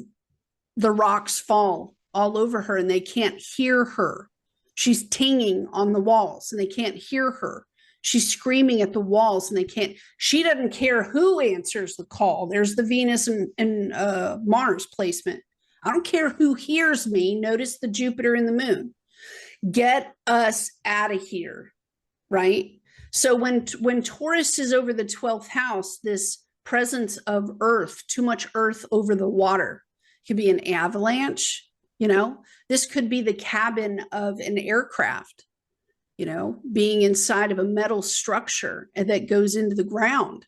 the rocks fall all over her and they can't hear her. She's tinging on the walls and they can't hear her. She's screaming at the walls and they can't. She doesn't care who answers the call. There's the Venus and Mars placement. I don't care who hears me. Notice the Jupiter and the moon. Get us out of here, right? So when Taurus is over the 12th house, this presence of earth, too much earth over the water, could be an avalanche, you know. This could be the cabin of an aircraft, you know, being inside of a metal structure that goes into the ground.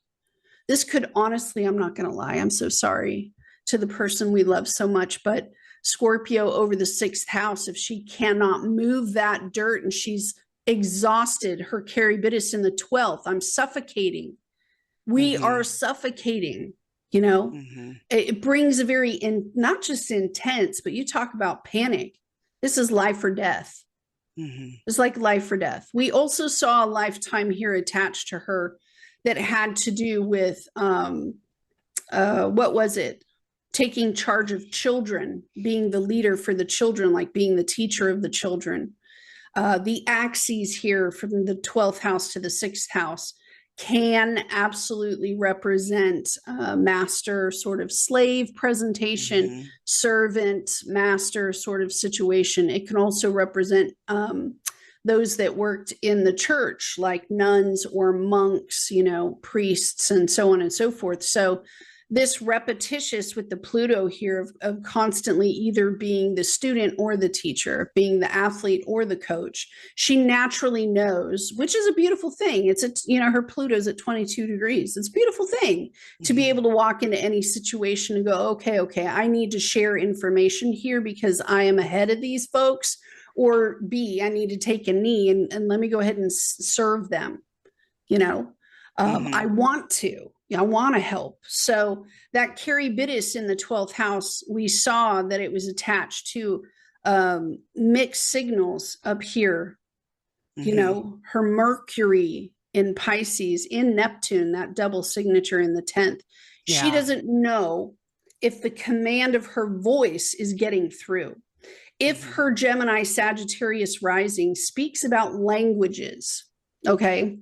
This could, honestly, I'm not going to lie, I'm so sorry to the person we love so much, but Scorpio over the 6th house, if she cannot move that dirt and she's exhausted, her Charybdis in the 12th, I'm suffocating. We are suffocating, you know. It brings a very, not just intense, but you talk about panic. This is life or death. It's like life or death. We also saw a lifetime here attached to her that had to do with, what was it? Taking charge of children, being the leader for the children, like being the teacher of the children. The axes here from the 12th house to the 6th house can absolutely represent master sort of slave presentation, servant master sort of situation. It can also represent those that worked in the church, like nuns or monks, you know, priests and so on and so forth. So this repetitious with the Pluto here of constantly either being the student or the teacher, being the athlete or the coach, she naturally knows, which is a beautiful thing. It's you know, her Pluto's at 22 degrees. It's a beautiful thing to be able to walk into any situation and go, okay, I need to share information here because I am ahead of these folks, or B, I need to take a knee and let me go ahead and serve them, you know. I want to. I want to help. So that Charybdis in the 12th house, we saw that it was attached to mixed signals up here. You know, her Mercury in Pisces, in Neptune, that double signature in the 10th. She doesn't know if the command of her voice is getting through. If her Gemini Sagittarius rising speaks about languages, okay,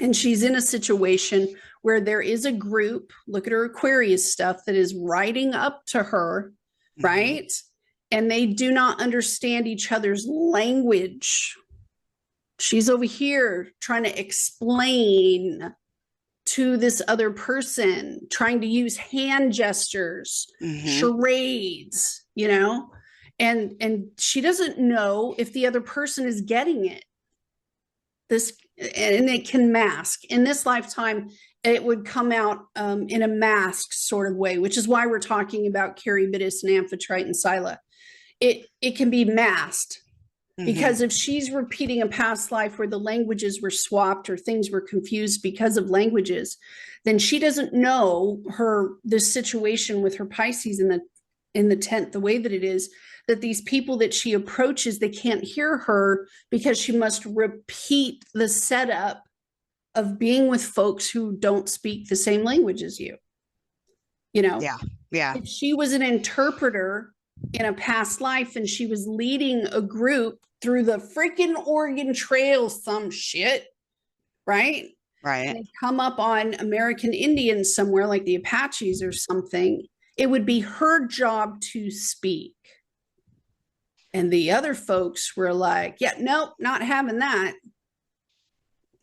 and she's in a situation where there is a group, look at her Aquarius stuff, that is writing up to her, right? And they do not understand each other's language. She's over here trying to explain to this other person, trying to use hand gestures, charades, you know, and she doesn't know if the other person is getting it. This, and it can mask. In this lifetime, it would come out in a masked sort of way, which is why we're talking about Charybdis and Amphitrite and Scylla. It can be masked. Because if she's repeating a past life where the languages were swapped or things were confused because of languages, then she doesn't know this situation with her Pisces in the 10th, the way that it is, that these people that she approaches, they can't hear her because she must repeat the setup of being with folks who don't speak the same language as you. You know? Yeah. If she was an interpreter in a past life and she was leading a group through the freaking Oregon Trail, some shit, right? Right. And they come up on American Indians somewhere like the Apaches or something, it would be her job to speak. And the other folks were like, yeah, nope, not having that.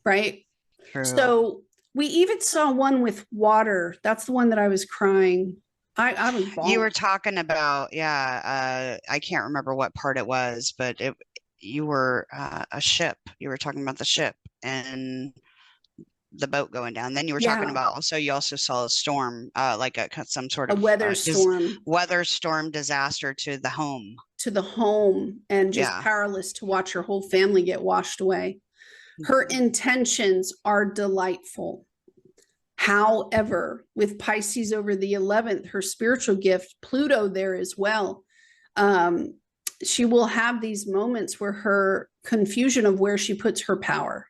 Right? True. So we even saw one with water. That's the one that I was crying. I was bawling. You were talking about, I can't remember what part it was, but you were a ship. You were talking about the ship and the boat going down. Then you were talking about you also saw a storm, like some sort of weather storm. Weather storm disaster to the home. To the home, and just powerless to watch her whole family get washed away. Her intentions are delightful. However, with Pisces over the 11th, her spiritual gift, Pluto there as well, she will have these moments where her confusion of where she puts her power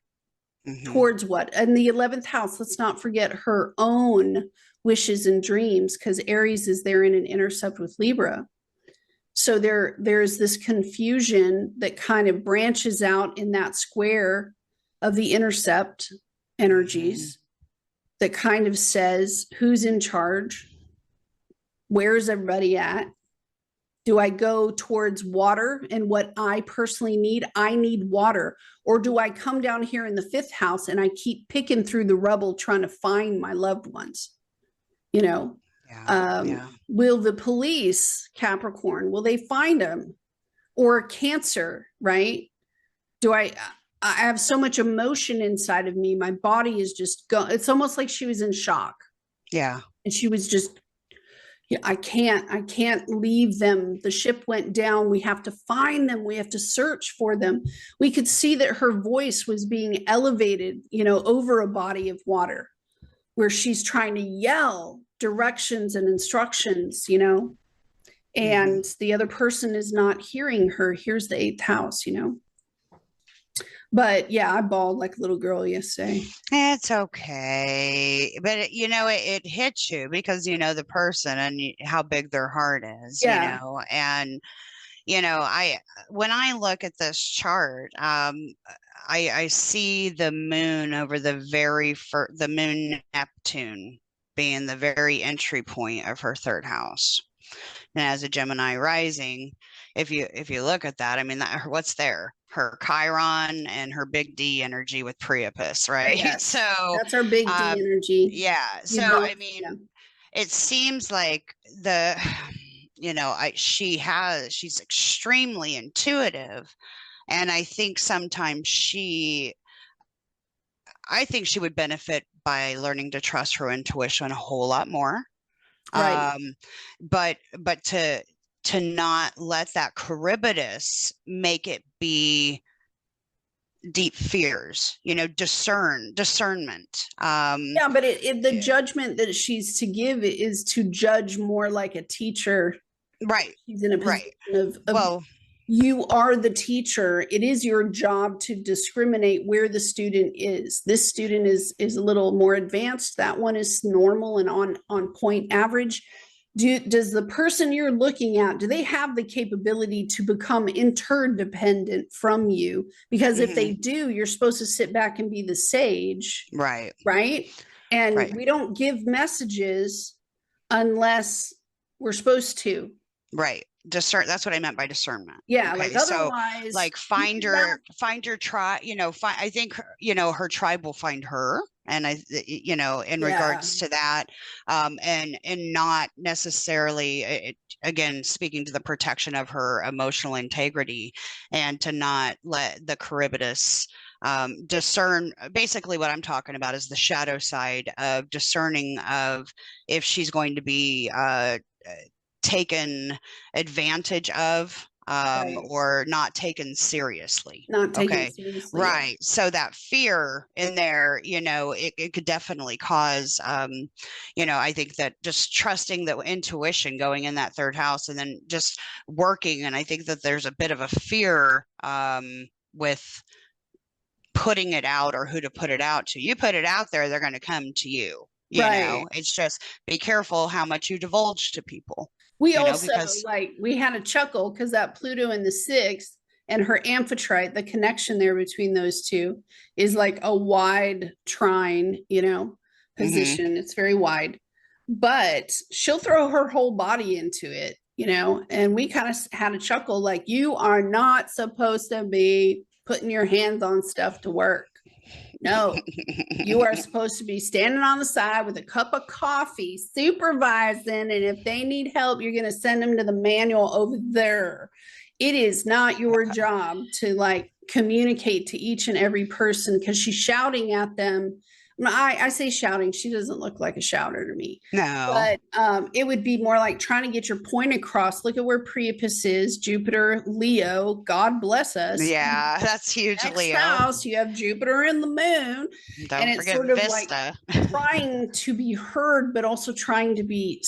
towards what. And the 11th house, let's not forget her own wishes and dreams, because Aries is there in an intercept with Libra. So there's this confusion that kind of branches out in that square of the intercept energies that kind of says, who's in charge? Where's everybody at? Do I go towards water and what I personally need? I need water. Or do I come down here in the 5th house and I keep picking through the rubble trying to find my loved ones? You know, will the police, Capricorn, will they find them? Or Cancer, right? Do I have so much emotion inside of me. My body is just it's almost like she was in shock. Yeah. And she was just, I can't leave them. The ship went down. We have to find them. We have to search for them. We could see that her voice was being elevated, you know, over a body of water where she's trying to yell directions and instructions, you know, and the other person is not hearing her. Here's the 8th house, you know. But yeah, I bawled like a little girl yesterday. It's okay. But it hits you because you know the person and how big their heart is, you know. And when I look at this chart, I see the moon over the moon Neptune being the very entry point of her 3rd house. And as a Gemini rising, if you look at that, I mean, what's there? Her Chiron and her big D energy with Priapus, right? Yes, so that's our big D energy. Yeah. So I mean, it seems like she's extremely intuitive, and I think sometimes she would benefit by learning to trust her intuition a whole lot more. Right. But to not let that Charybdis make it be deep fears, discernment. Yeah, but the judgment that she's to give is to judge more like a teacher. Right. She's in a position Right. of Well, you are the teacher. It is your job to discriminate where the student is. This student is a little more advanced. That one is normal and on point average. Does the person you're looking at, do they have the capability to become interdependent from you? Because if they do, you're supposed to sit back and be the sage. right. Right. And Right. we don't give messages unless we're supposed to. Right. That's what I meant by discernment. Yeah. Okay. Like So otherwise, like find your tribe, I think, her tribe will find her. And in regards to that, and not necessarily, again, speaking to the protection of her emotional integrity, and to not let the Charybdis discern. Basically what I'm talking about is the shadow side of discerning of if she's going to be taken advantage of, Right. or not taken seriously. Not taken Okay. seriously. Right. So that fear in there, it could definitely cause, I think that just trusting the intuition going in that third house and then just working. And I think that there's a bit of a fear with putting it out or who to put it out to. You put it out there, they're going to come to you. It's just be careful how much you divulge to people. We also we had a chuckle because that Pluto in the sixth and her Amphitrite, the connection there between those two is like a wide trine, position. It's very wide, but she'll throw her whole body into it, and we kind of had a chuckle like, you are not supposed to be putting your hands on stuff to work. No, you are supposed to be standing on the side with a cup of coffee, supervising. And if they need help, you're going to send them to the manual over there. It is not your job to communicate to each and every person because she's shouting at them. I say shouting. She doesn't look like a shouter to me. No. But it would be more like trying to get your point across. Look at where Priapus is, Jupiter, Leo. God bless us. Yeah, that's huge, Next Leo. house, you have Jupiter and the moon. Don't it's forget sort of Vista. like trying to be heard, but also trying to be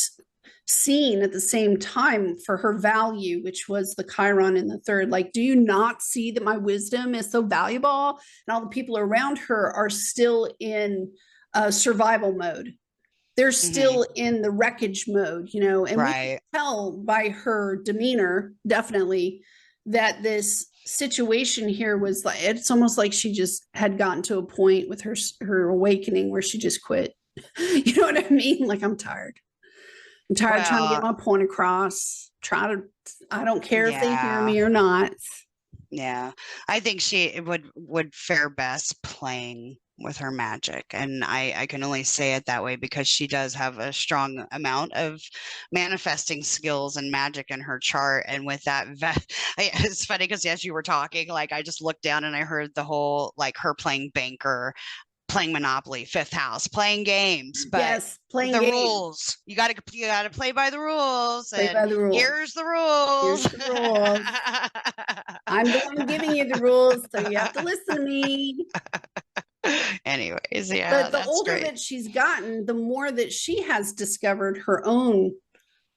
seen at the same time for her value, which was the Chiron in the third. Like, do you not see that my wisdom is so valuable? And all the people around her are still in survival mode. They're still in the wreckage mode, and we can tell by her demeanor, definitely, that this situation here was like, it's almost like she just had gotten to a point with her awakening where she just quit. You know what I mean? Like, I'm tired. I'm tired of trying to get my point across. I don't care if they hear me or not. Yeah. I think she would fare best playing with her magic. And I can only say it that way because she does have a strong amount of manifesting skills and magic in her chart. And with that, it's funny because as you were talking, I just looked down and I heard the whole, her playing banker, playing Monopoly, fifth house, playing games, but yes, playing the games. Rules. You got to play by the rules. Play by the rules. Here's the rules. Here's the rules. I'm the one giving you the rules, so you have to listen to me. Anyways, yeah. But the older that she's gotten, the more that she has discovered her own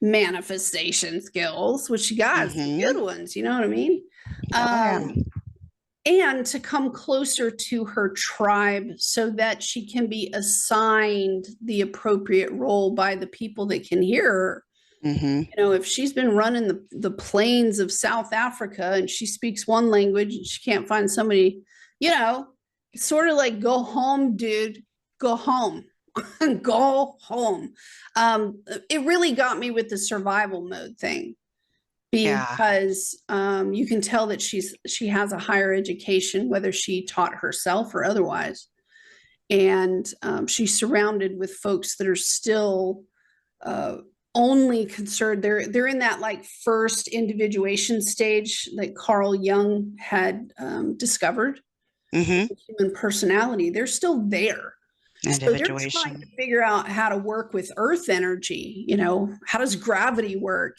manifestation skills, which she got good ones. You know what I mean? And to come closer to her tribe so that she can be assigned the appropriate role by the people that can hear her. If she's been running the plains of South Africa and she speaks one language and she can't find somebody, it's sort of like, go home, dude, go home. Go home. It really got me with the survival mode thing. Because you can tell that she has a higher education, whether she taught herself or otherwise, and she's surrounded with folks that are still only concerned. They're in that first individuation stage that Carl Jung had discovered, human personality. They're still there. So they're trying to figure out how to work with earth energy, how does gravity work,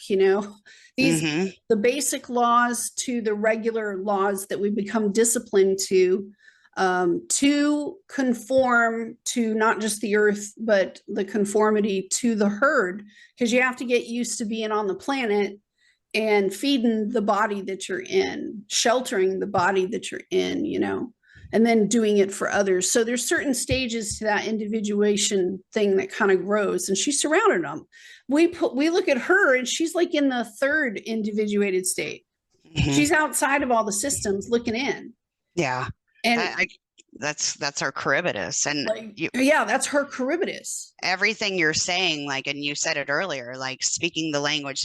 these the basic laws to the regular laws that we become disciplined to conform to not just the earth, but the conformity to the herd, because you have to get used to being on the planet and feeding the body that you're in, sheltering the body that you're in, and then doing it for others. So there's certain stages to that individuation thing that kind of grows, and she surrounded them. We look at her and she's like in the third individuated state. She's outside of all the systems looking in. Yeah. And that's our Charybdis. And that's her Charybdis. Everything you're saying, and you said it earlier, speaking the language.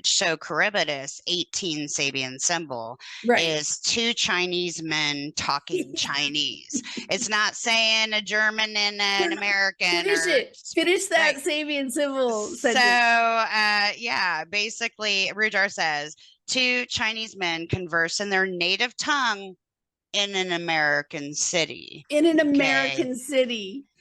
So Charybdis, 18 Sabian symbol, is two Chinese men talking Chinese. It's not saying a German and an American. Finish that Sabian symbol sentence. So, basically, Rujar says, two Chinese men converse in their native tongue in an American city.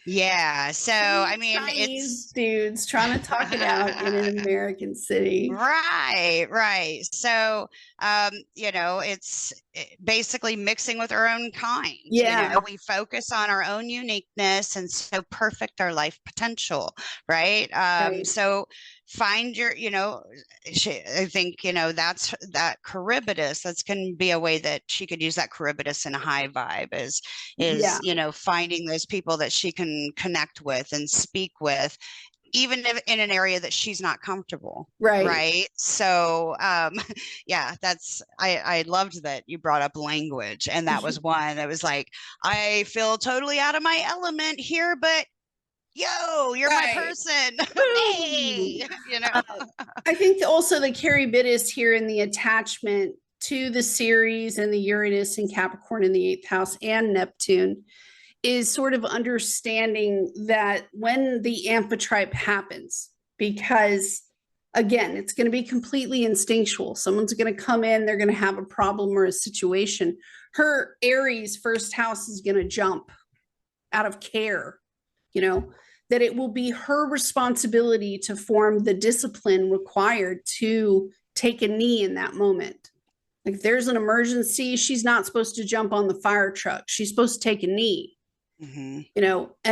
Yeah. So, I mean, Chinese dudes trying to talk it out in an American city. Right. So, it's basically mixing with our own kind. Yeah. We focus on our own uniqueness and so perfect our life potential. Right. So find your, I think, that's that Charybdis. That's going to be a way that she could use that Charybdis in a high vibe is, finding those people that she can connect with and speak with, even if in an area that she's not comfortable. Right. So, I loved that you brought up language, and that was one that was like, I feel totally out of my element here, but you're my person. Hey, I think also the Charybdis here in the attachment to the Ceres and the Uranus and Capricorn in the 8th house and Neptune is sort of understanding that when the Amphitrite happens, because again, it's going to be completely instinctual. Someone's going to come in, they're going to have a problem or a situation. Her Aries first house is going to jump out of care, that it will be her responsibility to form the discipline required to take a knee in that moment. Like if there's an emergency, she's not supposed to jump on the fire truck. She's supposed to take a knee, and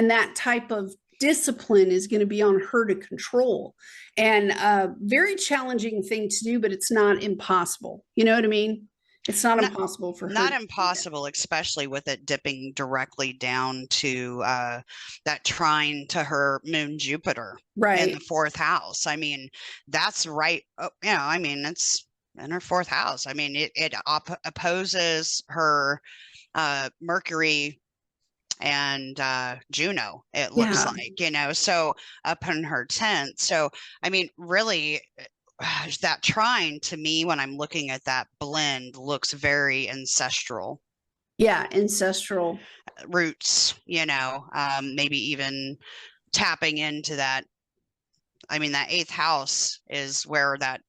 that type of discipline is going to be on her to control. And a very challenging thing to do, but it's not impossible. You know what I mean? It's not impossible for her. Not impossible, especially with it dipping directly down to that trine to her moon Jupiter in the 4th house. I mean, that's right. It's in her 4th house. I mean, it opposes her Mercury and Juno, it looks like, so up in her 10th. So, I mean, really, that trine to me, when I'm looking at that blend, looks very ancestral. Yeah, ancestral roots, maybe even tapping into that. I mean, that 8th house is where that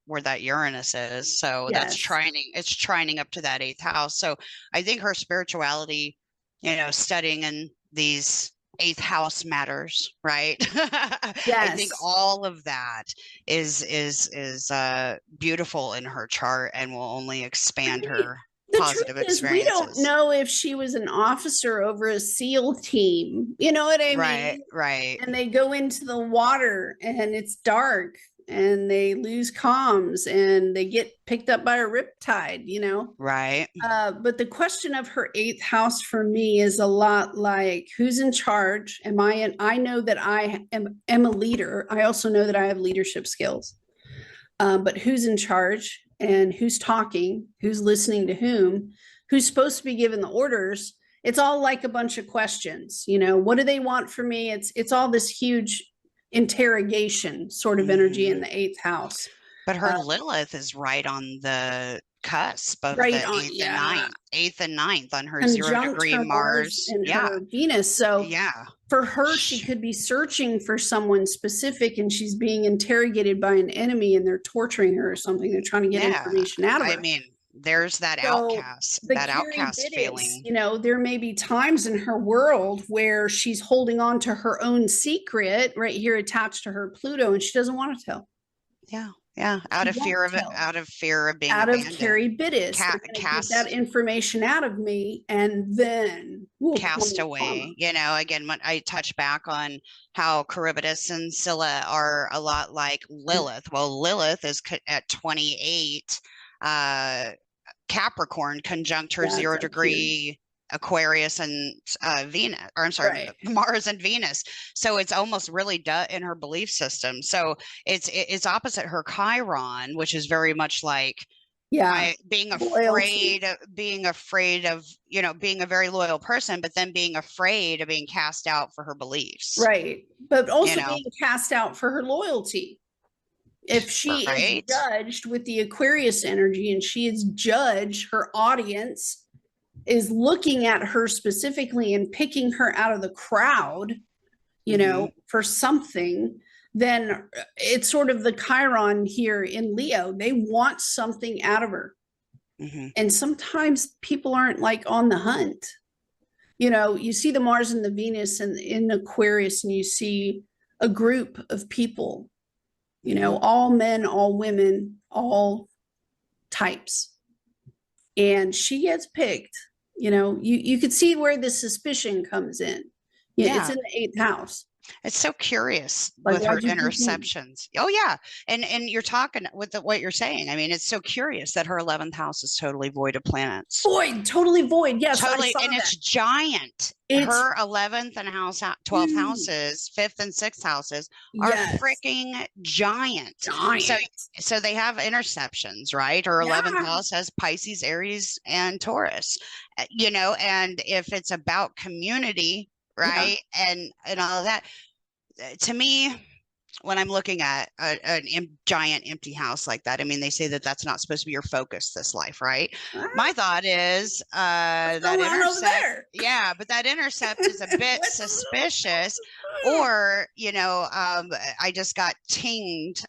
Uranus is. So that's it's trining up to that 8th house. So I think her spirituality, studying in these 8th house matters, right? Yes. I think all of that is beautiful in her chart and will only expand her positive experiences. We don't know if she was an officer over a SEAL team. You know what I mean? Right. And they go into the water and it's dark and they lose comms and they get picked up by a riptide, Right. But the question of her 8th house for me is a lot like, who's in charge? I know that I am a leader. I also know that I have leadership skills. But who's in charge and who's talking, who's listening to who's supposed to be given the orders? It's all like a bunch of questions. What do they want from me? It's all this huge interrogation sort of energy in the 8th house. But her Lilith is right on the cusp of the 8th and 9th on her Conjunct 0-degree Mars and her Venus. So yeah, for her, she could be searching for someone specific and she's being interrogated by an enemy and they're torturing her or something. They're trying to get information out of her. I mean, there's that So outcast, the that outcast Charybdis, feeling. you know, there may be times in her world where she's holding on to her own secret right here attached to her Pluto, and she doesn't want to tell. Yeah. Yeah. She won't tell. Out of fear of being Out of abandoned. Charybdis, they're going to get that information out of me, and then we'll Cast away. You know, again, when I touch back on how Charybdis and Scylla are a lot like Lilith. Well, Lilith is at 28 Capricorn conjunct her 0-degree Aquarius and Venus, or I'm sorry, Mars and Venus. So it's almost really in her belief system. So it's opposite her Chiron, which is very much like being afraid of, you know, being a very loyal person, but then being afraid of being cast out for her beliefs. Right. But also being cast out for her loyalty. If she is judged with the Aquarius energy, and she is judged, her audience is looking at her specifically and picking her out of the crowd, you know, for something, then it's sort of the Chiron here in Leo. They want something out of her. And sometimes people aren't like on the hunt. You know, you see the Mars and the Venus in Aquarius, and you see a group of people, you know, all men, all women, all types. And she gets picked. You know, you could see where the suspicion comes in. Yeah, it's in the 8th house. It's so curious with her interceptions. Oh yeah. And you're talking with what you're saying. I mean, it's so curious that her 11th house is totally void of planets. Void, totally void. Yes. Totally. And it's giant. Her 11th and 12th houses, 5th and 6th houses are freaking giant. So they have interceptions, right? Her 11th house has Pisces, Aries, and Taurus, you know, and if it's about community, right. And all of that, to me, when I'm looking at a giant empty house like that, I mean, they say that that's not supposed to be your focus this life, right? My thought is that intercept, but that intercept is a bit suspicious. Or, you know, I just got tinged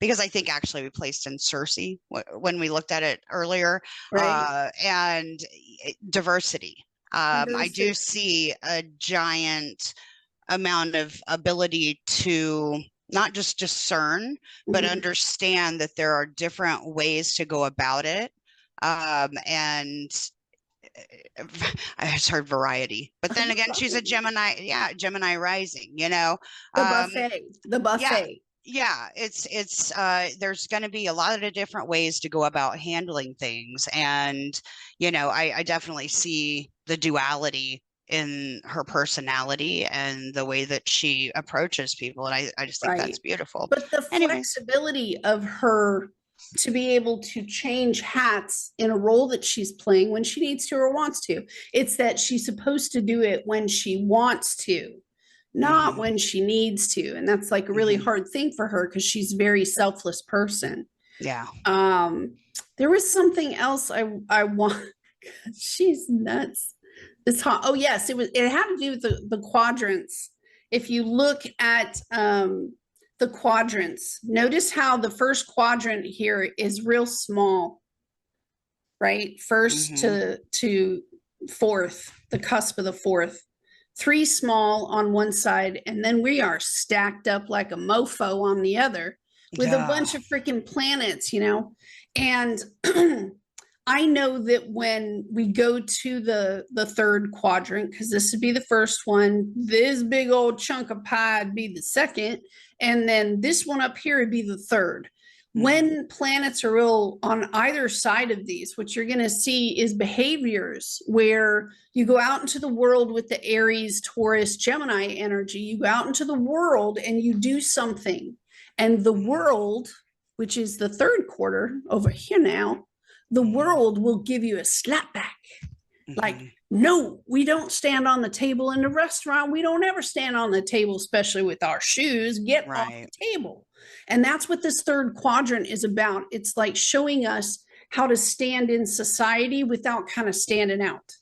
because I think actually we placed in Circe when we looked at it earlier, and diversity. I do see a giant amount of ability to not just discern, but understand that there are different ways to go about it. And I just heard variety, but then again, she's a Gemini. Yeah. Gemini rising, you know, the buffet. Yeah, it's there's going to be a lot of different ways to go about handling things. And, you know, I definitely see the duality in her personality and the way that she approaches people. And I just think that's beautiful. But the flexibility of her to be able to change hats in a role that she's playing when she needs to or wants to. It's that she's supposed to do it when she wants to, not when she needs to. And that's like a really hard thing for her because she's a very selfless person. Yeah. There was something else I want. She's nuts. It's hot. Oh yes, it had to do with the quadrants. If you look at the quadrants, notice how the first quadrant here is real small, right? First to fourth, the cusp of the fourth. 3 small on one side, and then we are stacked up like a mofo on the other with a bunch of freaking planets, you know. And I know that when we go to the third quadrant, because this would be the first one, this big old chunk of pie would be the second, and then this one up here would be the third. When planets are real on either side of these, what you're going to see is behaviors where you go out into the world with the Aries, Taurus, Gemini energy. You go out into the world and you do something. And the world, which is the third quarter over here now, the world will give you a slap back. Like, no, we don't stand on the table in the restaurant. We don't ever stand on the table, especially with our shoes. Get off the table. And that's what this third quadrant is about. It's like showing us how to stand in society without kind of standing out.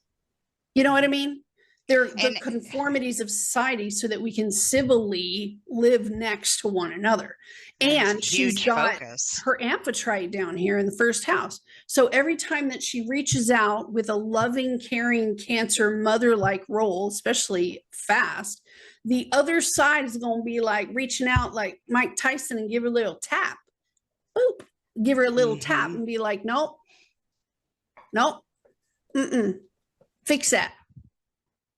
You know what I mean? They're the And conformities of society so that we can civilly live next to one another. that's a And she's huge got focus. her Amphitrite down here in the first house. So every time that she reaches out with a loving, caring Cancer mother-like role, especially fast, the other side is going to be like reaching out like Mike Tyson and give her a little tap. Boop. Give her a little tap and be like, nope, nope, fix that.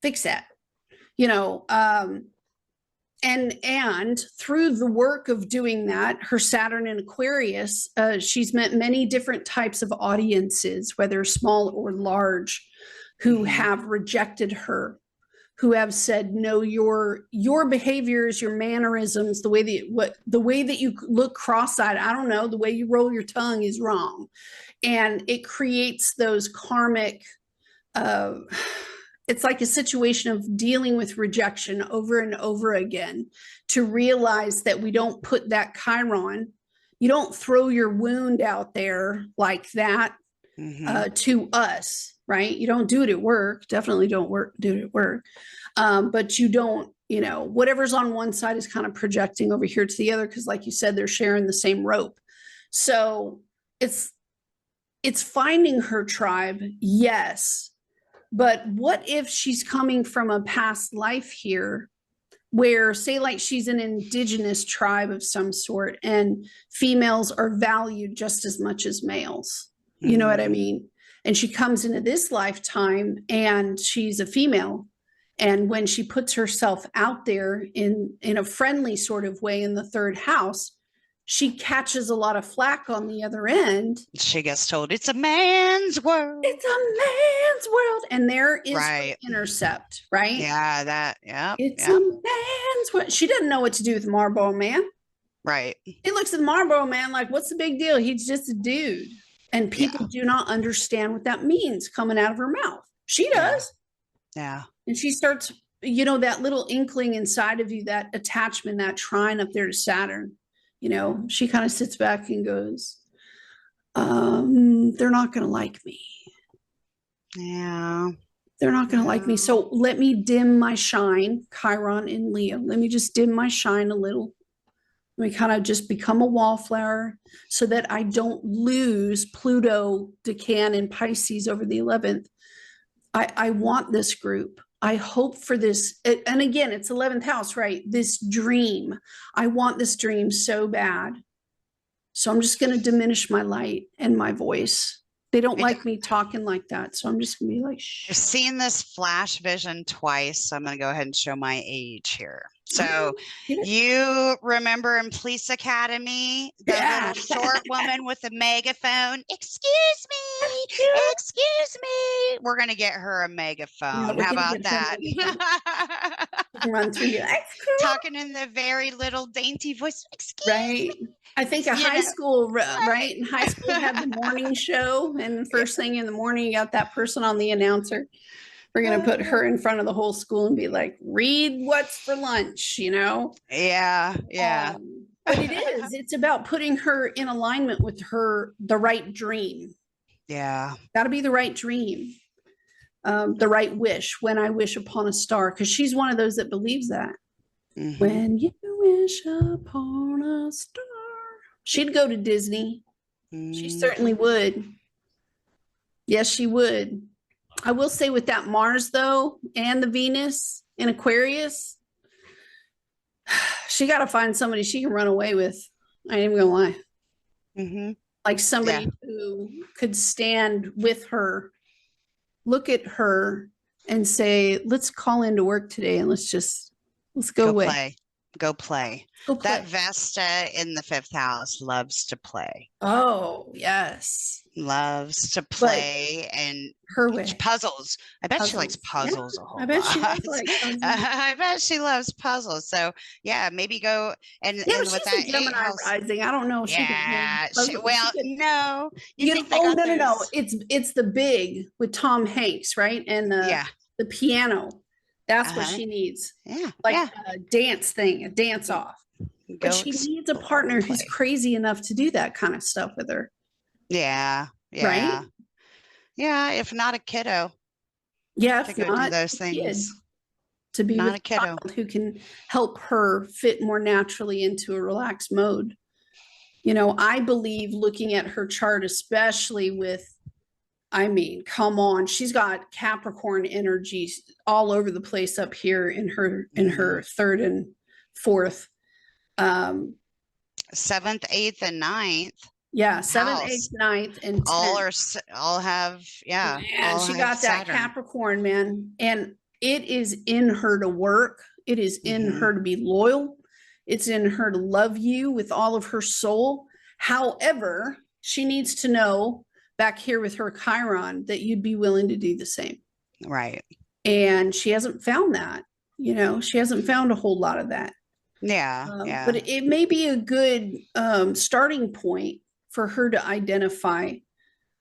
Fix that. You know, and through the work of doing that, her Saturn in Aquarius, she's met many different types of audiences, whether small or large, who have rejected her, who have said, no, your behaviors, your mannerisms, the way that you look cross-eyed, I don't know, the way you roll your tongue is wrong. And it creates those karmic it's like a situation of dealing with rejection over and over again, to realize that we don't put that Chiron, you don't throw your wound out there like that to us, right? You don't do it at work, definitely don't do it at work. But you don't, you know, whatever's on one side is kind of projecting over here to the other, because like you said, they're sharing the same rope. So it's finding her tribe, yes. But what if she's coming from a past life here where, say, like she's an indigenous tribe of some sort and females are valued just as much as males? You know what I mean? And she comes into this lifetime and she's a female. And when she puts herself out there in a friendly sort of way in the third house, she catches a lot of flack on the other end. She gets told it's a man's world. It's a man's world. And there is her intercept, right? Yeah, it's a man's world. She doesn't know what to do with the Marlboro Man. Right. He looks at the Marlboro Man like, what's the big deal? He's just a dude. And people do not understand what that means coming out of her mouth. She does. Yeah. And she starts, you know, that little inkling inside of you, that attachment, that trine up there to Saturn. You know, she kind of sits back and goes, they're not going to like me. Yeah. They're not going to like me. So let me dim my shine, Chiron in Leo. Let me just dim my shine a little. Let me kind of just become a wallflower so that I don't lose Pluto, Decan, and Pisces over the 11th. I want this group. I hope for this. And again, it's 11th house, right? This dream. I want this dream so bad. So I'm just going to diminish my light and my voice. They don't like me talking like that. So I'm just going to be like, shh. I've seen this flash vision twice. So I'm going to go ahead and show my age here. So you remember in Police Academy, the little short woman with the megaphone, excuse me. We're going to get her a megaphone. How about that? Run through you. Talking in the very little dainty voice. Excuse me. I think a high school, right? In high school had the morning show, and the first thing in the morning, you got that person on the announcer. We're going to put her in front of the whole school and be like, read what's for lunch, you know? Yeah. But it's about putting her in alignment with the right dream. Yeah. Got to be the right dream. The right wish, when I wish upon a star, because she's one of those that believes that. When you wish upon a star. She'd go to Disney. She certainly would. Yes, she would. I will say with that Mars, though, and the Venus in Aquarius, she got to find somebody she can run away with. I ain't even gonna lie. Like somebody who could stand with her, look at her and say, let's call into work today and let's go away. Go play. That Vesta in the 5th house loves to play. Oh, yes. Loves to play and her way. Puzzles. I bet she likes puzzles a whole lot. I bet she does like puzzles. I bet she loves puzzles. So yeah, maybe go and with that Gemini rising. I don't know. No. No. It's the big with Tom Hanks, right? And the piano. That's what she needs. A dance thing, a dance off. But she needs a partner who's crazy enough to do that kind of stuff with her. Yeah. Right? Yeah, if not a kiddo. Yeah, to go do those things. to be Not with a a kiddo. child who can help her fit more naturally into a relaxed mode. You know, I believe looking at her chart, especially with, I mean, come on, she's got Capricorn energies all over the place up here in her third and fourth. 7th, 8th, and 9th Yeah, seventh, house. eighth, ninth, and All 10th. all have, yeah, And all she have got that Saturn. Capricorn, man. And it is in her to work. It is in her to be loyal. It's in her to love you with all of her soul. However, she needs to know back here with her Chiron that you'd be willing to do the same. Right. And she hasn't found that. You know, she hasn't found a whole lot of that. Yeah. Yeah. But it may be a good starting point for her to identify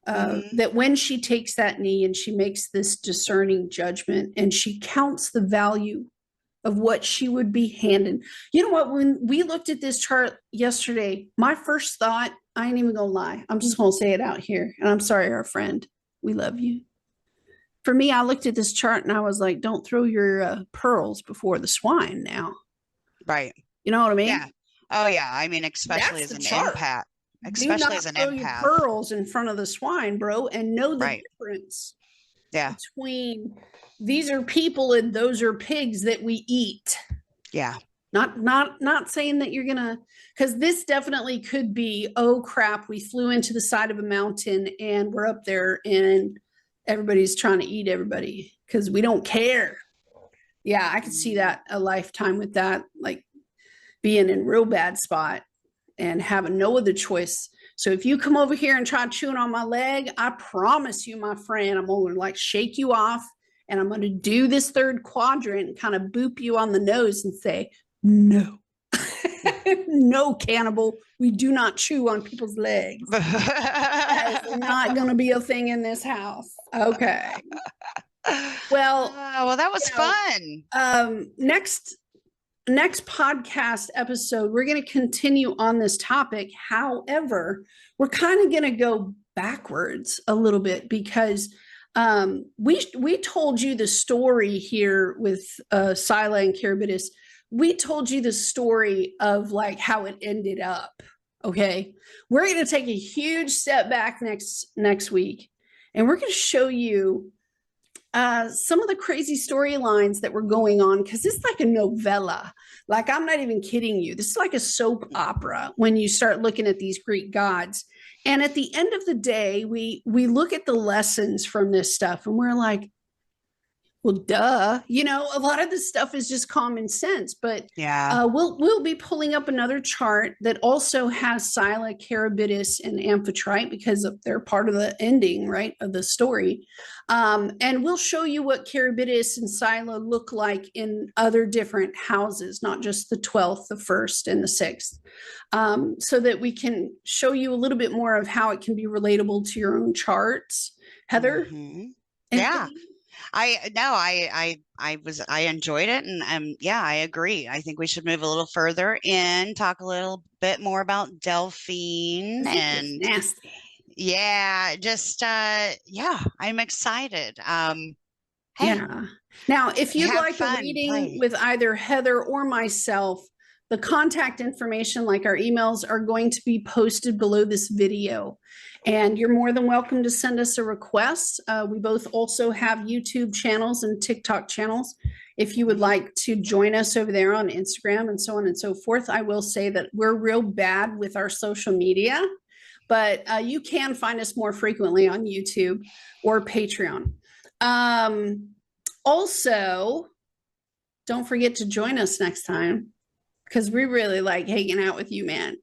that when she takes that knee and she makes this discerning judgment and she counts the value of what she would be handed. You know what? When we looked at this chart yesterday, my first thought, I ain't even gonna lie, I'm just gonna say it out here. And I'm sorry, our friend, we love you. For me, I looked at this chart and I was like, don't throw your pearls before the swine now. Right. You know what I mean? Yeah. Oh, yeah. I mean, especially That's as the an chart. empath. Do Especially not as an throw your empath. pearls in front of the swine, bro, and know the Right. difference Yeah. between these are people and those are pigs that we eat. Yeah. Not saying that you're gonna, because this definitely could be, oh crap, we flew into the side of a mountain and we're up there and everybody's trying to eat everybody because we don't care. Yeah, I could see that a lifetime with that, like being in real bad spot and having no other choice. So if you come over here and try chewing on my leg, I promise you, my friend, I'm going to like shake you off and I'm going to do this third quadrant and kind of boop you on the nose and say, no, no, cannibal. We do not chew on people's legs. That is not going to be a thing in this house. Okay. Well, well, that was fun. Next podcast episode, we're going to continue on this topic. However, we're kind of going to go backwards a little bit because we told you the story here with Scylla and Charybdis. We told you the story of like how it ended up. Okay, we're going to take a huge step back next week, and we're going to show you some of the crazy storylines that were going on because it's like a novella. Like, I'm not even kidding you. This is like a soap opera when you start looking at these Greek gods. And at the end of the day, we look at the lessons from this stuff and we're like, well, duh. You know, a lot of this stuff is just common sense. But Yeah. We'll be pulling up another chart that also has Scylla, Charybdis, and Amphitrite because they're part of the ending, right, of the story. And we'll show you what Charybdis and Scylla look like in other different houses, not just the 12th, the 1st, and the 6th, so that we can show you a little bit more of how it can be relatable to your own charts. Heather? Yeah. I enjoyed it, and yeah, I agree. I think we should move a little further and talk a little bit more about Delphine and nasty. Yeah, just yeah, I'm excited. Hey, yeah. Now, if you'd like a reading with either Heather or myself, the contact information, like our emails, are going to be posted below this video. And you're more than welcome to send us a request. We both also have YouTube channels and TikTok channels. If you would like to join us over there on Instagram and so on and so forth, I will say that we're real bad with our social media, but you can find us more frequently on YouTube or Patreon. Also, don't forget to join us next time because we really like hanging out with you, man.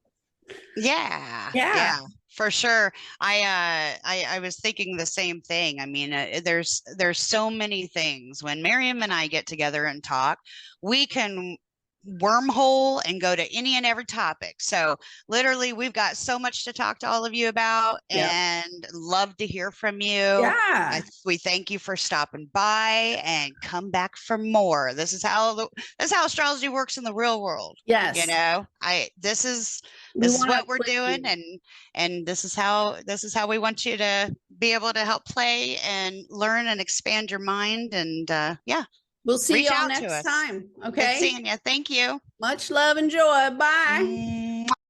Yeah, for sure. I was thinking the same thing. I mean, there's so many things when Miriam and I get together and talk, we can wormhole and go to any and every topic. So literally, we've got so much to talk to all of you about, and love to hear from you. Yeah, we thank you for stopping by and come back for more. This is how astrology works in the real world. Yes, you know, this is what we're doing, and this is how we want you to be able to help play and learn and expand your mind, and yeah. We'll see Reach y'all out to next us. time. Good Okay. seeing you. Thank you. Much love and joy. Bye. Mwah.